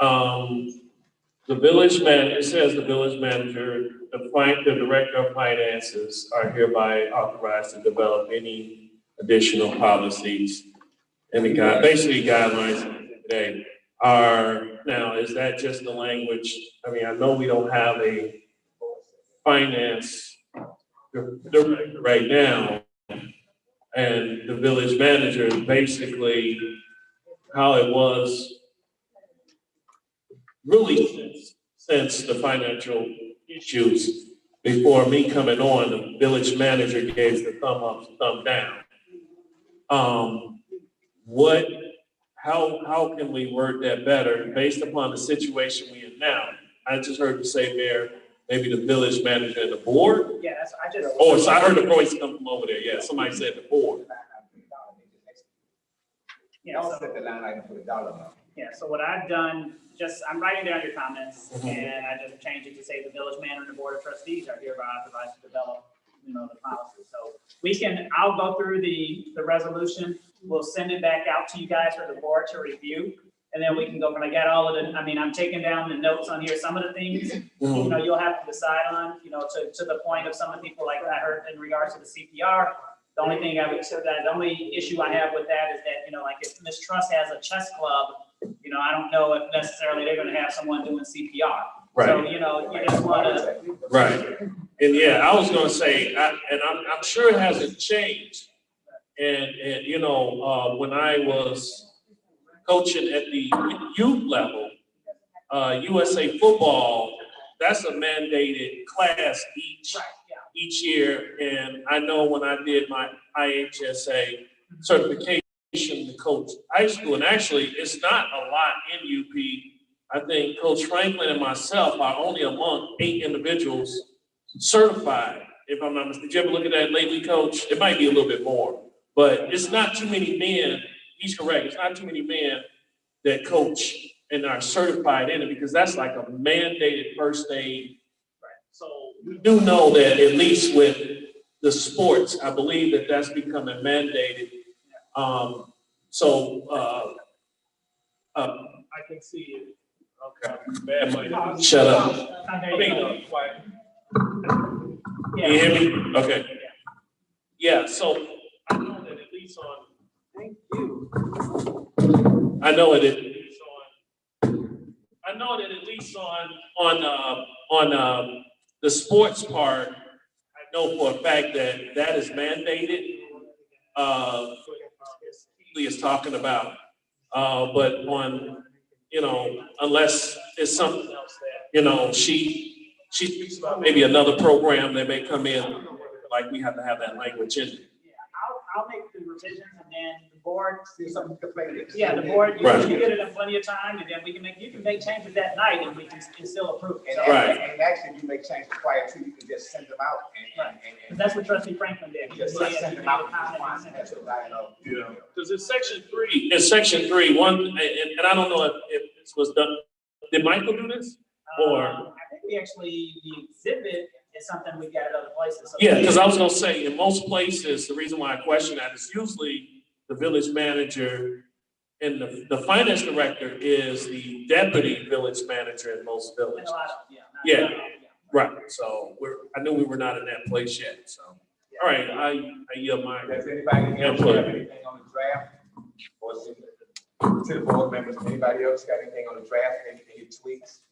the village manager, it says the village manager, the director of finances are hereby authorized to develop any additional policies and the basically guidelines today are, now, is that just the language? I mean, I know we don't have a finance director right now, and the village manager is basically how it was really since the financial issues before me coming on, the village manager gave the thumb up, thumb down. How can we word that better based upon the situation we in now? I just heard you say, Mayor, maybe the village manager and the board? Yes, I just. Oh, so I heard the voice come from over there. Yeah, somebody said the board. Yeah, Don't so, set the line item for the dollar amount. yeah, so what I've done, I'm writing down your comments, and I just changed it to say the village manager and the board of trustees are hereby authorized to develop, the policy. So I'll go through the resolution, we'll send it back out to you guys for the board to review, and then we can go from, I got all of the, I'm taking down the notes on here, some of the things, you'll have to decide on, to the point of some of the people, like I heard in regards to the CPR. The only thing the only issue I have with that is that, like if Ms. Trust has a chess club, I don't know if necessarily they're gonna have someone doing CPR. Right. So, you just wanna. Right. And yeah, I was gonna say, and I'm sure it hasn't changed. And when I was coaching at the youth level, USA football, that's a mandated class each year. And I know when I did my IHSA certification to coach high school, and actually it's not a lot in UP. I think Coach Franklin and myself are only among 8 individuals certified, if I'm not mistaken. Did you ever look at that lately, Coach? It might be a little bit more, but it's not too many men. He's correct. It's not too many men that coach and are certified in it, because that's like a mandated first aid. So we do know that at least with the sports, I believe that that's becoming mandated. I can see it. Okay. Bad mic. Shut up. Yeah. You hear me? Okay. Yeah, so I know that at least on, thank you. I know that at least on the sports part, I know for a fact that that is mandated. Lee is talking about, but on, unless it's something else that, she speaks about maybe another program that may come in, like we have to have that language in it. Yeah, I'll make the revisions, and then the board. See something to play with. Yeah, the board, you Right. get it in plenty of time, and then you can make changes that night, and we can still approve it. And, So, Right. and actually, if you make changes prior to, you can just send them out and that's what Trustee Franklin did. He just just send them out. That's what I know. Yeah. Because in section 3, one, and I don't know if this was done, did Michael do this? Or? I think the exhibit is something we got at other places. So Yeah, because I was gonna say, in most places, the reason why I question that is usually the village manager and the finance director is the deputy village manager in most And villages. a lot of, Yeah. Right, so I knew we were not in that place yet, so. All right, I yield my Does anybody else input. have anything on the draft? Or to the board members, anybody else got anything on the draft, any tweaks?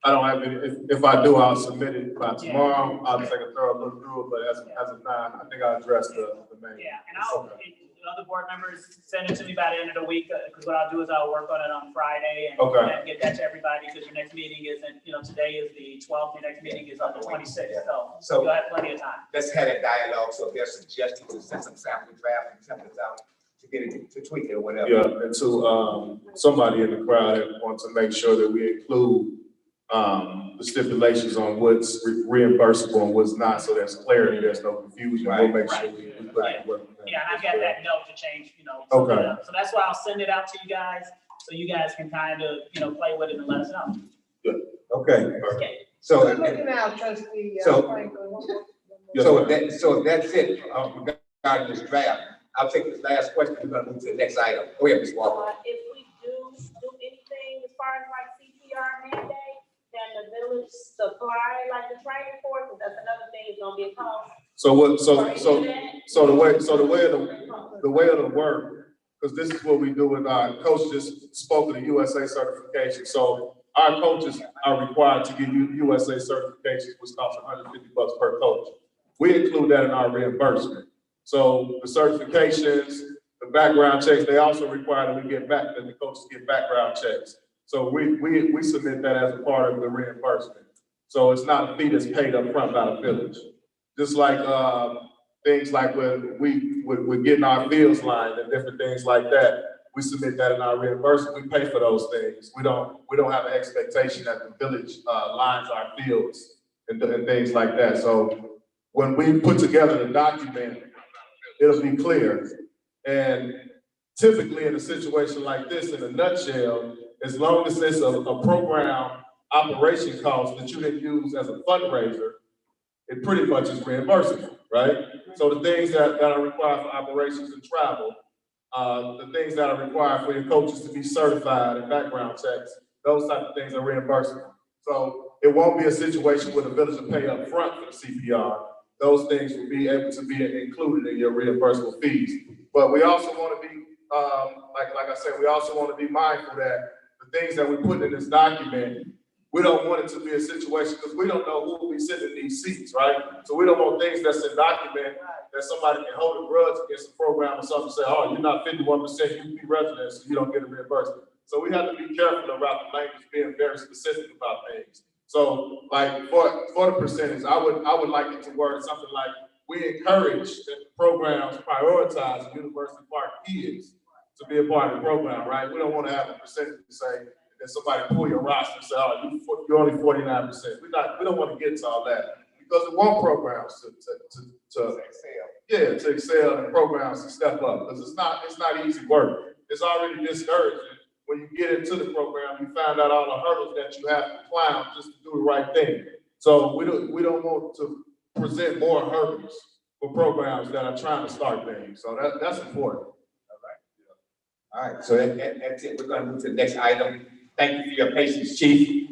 I don't have any, if I do, I'll submit it by tomorrow. I'll take a thorough look through it, but as of now, I think I addressed the main. Yeah, and the other board members send it to me by the end of the week, because what I'll do is I'll work on it on Friday and get that to everybody, because your next meeting isn't, today is the 12th, your next meeting is on the 26th, so you'll have plenty of time. Let's have that dialogue, so if there's suggestions, to send some sample draft and templates out to get it, to tweak it or whatever. Yeah, and to, somebody in the crowd that wants to make sure that we include the stipulations on what's reimbursable and what's not, so there's clarity, there's no confusion. We'll make sure we put it where. Yeah, and I've got that note to change, Okay. So that's why I'll send it out to you guys, so you guys can kind of, play with it and let us know. Okay. Okay. So, Good looking out, trustee. So- Franklin. so that's it, regarding this draft. I'll take this last question, we're gonna move to the next item. Go ahead, Ms. Walker. If we do anything as far as like CPR mandate, can the village supply like the training for it? Because that's another thing, it's gonna be a cost. So what, so the way it'll work, because this is what we do with our coach just spoke of the USA certification. So our coaches are required to get USA certifications, which costs $150 per coach. We include that in our reimbursement. So the certifications, the background checks, they also require that the coaches get background checks. So we submit that as a part of the reimbursement. So it's not a fee that's paid up front by the village. Just like things like when we're getting our fields lined and different things like that, we submit that in our reimbursement. We pay for those things. We don't have an expectation that the village lines our fields and things like that. So when we put together the document, it'll be clear. And typically in a situation like this, in a nutshell, as long as it's a program operation cost that you didn't use as a fundraiser, it pretty much is reimbursable, right? So the things that are required for operations and travel, the things that are required for your coaches to be certified and background checks, those type of things are reimbursable. So it won't be a situation where the village will pay up front for the CPR. Those things will be able to be included in your reimbursable fees. But we also want to be, like I said, we also want to be mindful that the things that we put in this document, we don't want it to be a situation, because we don't know who will be sitting in these seats, right? So we don't want things that's in document that somebody can hold a grudge against the program or something, say, oh, you're not 51% UP residents, so you don't get a reimbursement. So we have to be careful about the language being very specific about things. So like for the percentage, I would like it to word something like, we encourage that the programs prioritize University Park kids to be a part of the program, right? We don't want to have a percentage to say, and somebody pull your roster and say, oh, you're only 49%. We don't want to get to all that, because we want programs to excel and programs to step up, because it's not easy work. It's already discouraging when you get into the program, you find out all the hurdles that you have to climb just to do the right thing. So we don't want to present more hurdles for programs that are trying to start things. So that's important. All right, so that's it. We're gonna move to the next item. Thank you for your patience, Chief.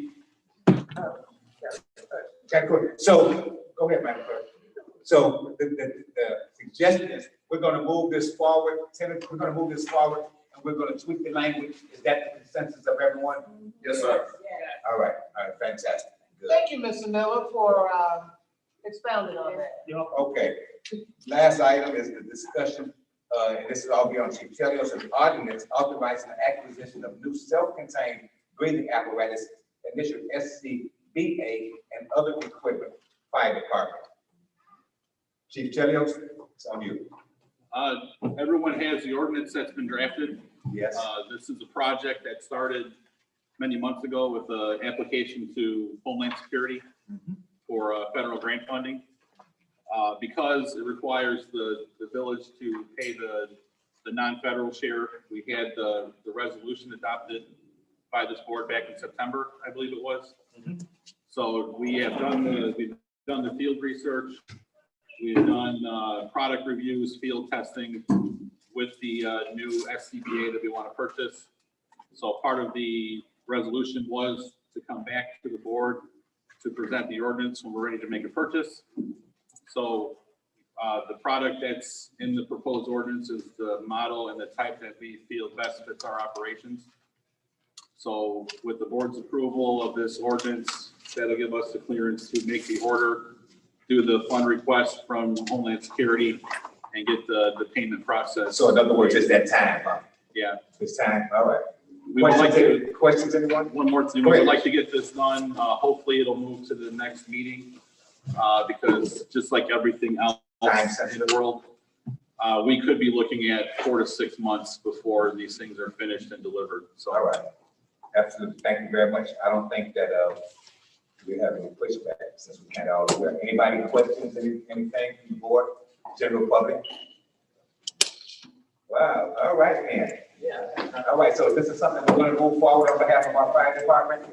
So, go ahead, Madam Clerk. So the suggestion is, we're gonna move this forward, we're gonna move this forward, and we're gonna tweak the language. Is that the consensus of everyone? Yes, sir. All right, fantastic. Good. Thank you, Mr. Miller, for expounding on that. Okay, last item is the discussion, and this is all beyond Chief Chelios, an ordinance authorizing the acquisition of new self-contained breathing apparatus, initial SCBA, and other equipment, fire department. Chief Chelios, it's on you. Everyone has the ordinance that's been drafted. Yes. This is a project that started many months ago with an application to Homeland Security for federal grant funding. Because it requires the village to pay the non-federal share, we had the resolution adopted by this board back in September, I believe it was. So we have we've done the field research. We've done product reviews, field testing with the new SCBA that we want to purchase. So part of the resolution was to come back to the board to present the ordinance when we're ready to make a purchase. So the product that's in the proposed ordinance is the model and the type that we feel best fits our operations. So with the board's approval of this ordinance, that'll give us the clearance to make the order, do the fund request from Homeland Security, and get the payment process. So in other words, it's that time, huh? Yeah. It's time, all right. We would like to, Questions, anyone? one more thing, Go we would ahead. like to get this done. Hopefully it'll move to the next meeting, because just like everything else in the world, we could be looking at 4 to 6 months before these things are finished and delivered, so. All right. Absolutely. Thank you very much. I don't think that, we have any pushback since we kind of all aware. Anybody questions, anything from the board, general public? Wow, all right, man. Yeah. All right, so this is something we're gonna move forward on behalf of our fire department?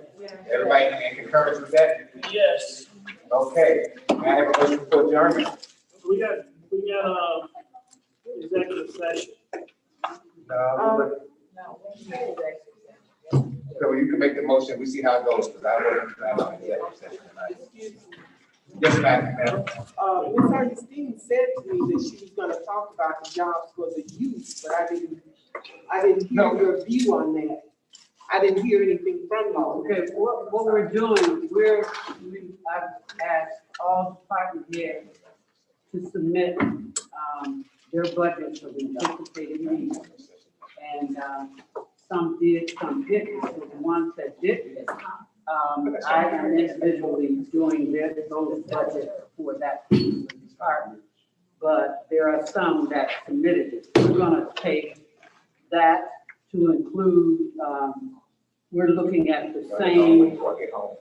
Everybody in concurrence with that? Yes. Okay, I have a motion for adjournment. We got executive session. So you can make the motion, we see how it goes, because I wasn't planning on executive session tonight. Yes, ma'am. Ms. Ernestine said to me that she was gonna talk about the jobs for the youth, but I didn't hear your view on that. I didn't hear anything from you. Okay, what we're doing, I've asked all department heads to submit, their budgets of anticipated needs. And, some did, some didn't, so the ones that didn't, I am individually doing those budgets for that department. But there are some that submitted it. We're gonna take that to include, we're looking at the same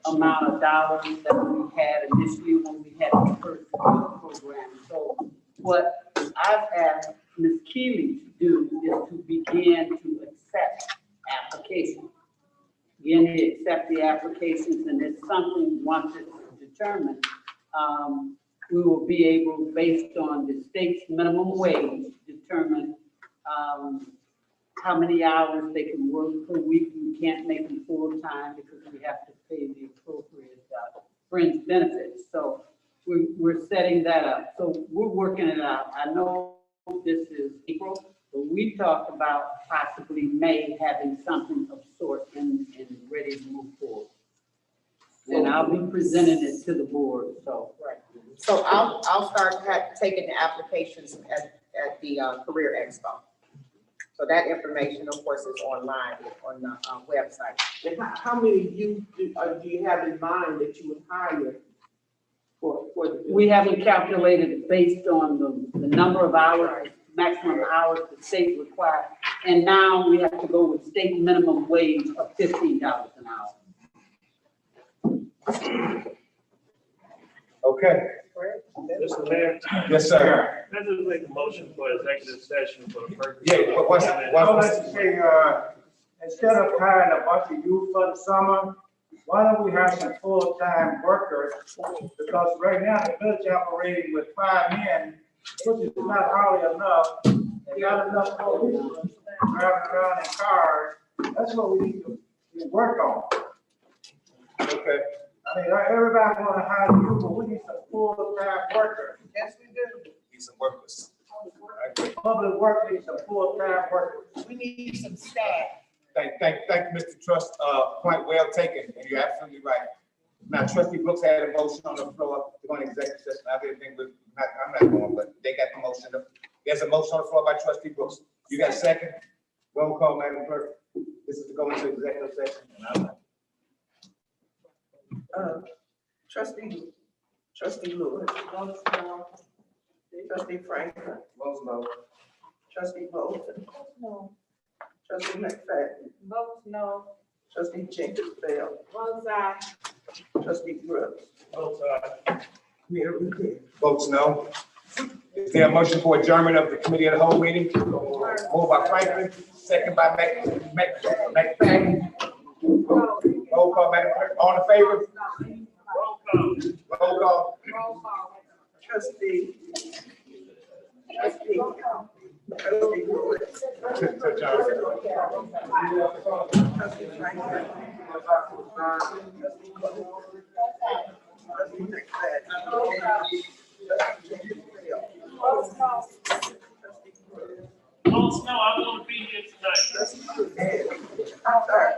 amount of dollars that we had initially when we had the first program. So what I've asked Ms. Keeley to do is to begin to accept applications. Begin to accept the applications, and it's something, once it's determined, we will be able, based on the state's minimum wage, determine how many hours they can work per week. We can't make them full-time because we have to pay the appropriate fringe benefits. So we're setting that up. So we're working it out. I know this is April, but we talked about possibly May having something of sort and ready to move forward. And I'll be presenting it to the board, so. Right. So I'll start taking the applications at the Career Expo. So that information, of course, is online on the website. And how many youth do you have in mind that you would hire for the? We haven't calculated it based on the number of hours, maximum hours the state requires. And now we have to go with state minimum wage of $15 an hour. Okay. Mr. Mayor. Yes, sir. Let's just make a motion for executive session for the purpose. Yeah, but what's? I'd like to say, instead of hiring a bunch of youth for the summer, why don't we have some full-time workers? Because right now, the village operating with 5 men, which is not hardly enough. They got enough policemen driving around in cars. That's what we need to work on. Okay. I mean, everybody wanna hire you, but we need some full-time workers. Yes, we do. Need some workers. Public work needs some full-time workers. We need some staff. Thank you, Mr. Trust, point well taken, and you're absolutely right. Now, Trustee Brooks had a motion on the floor to go into executive session. I didn't think I'm not going, but they got the motion. There's a motion on the floor by Trustee Brooks. You got a second? Roll call, Madam Clerk. This is to go into executive session, and I'm Trustee Lewis. Trustee Franklin. Votes no. Trustee Bolton. No. Trustee McFadden. Votes no. Trustee Jenkins Bell. Votes aye. Trustee Brooks. Votes aye. Mayor Rivera. Votes no. Is there a motion for adjournment of the committee of the whole meeting? Moved by Franklin, second by McFadden. Roll call, Madam Clerk. All in favor? Roll call. Trustee Lewis. Trustee Franklin. Trustee McFadden. Oh, no, I want to be here tonight. I'm sorry.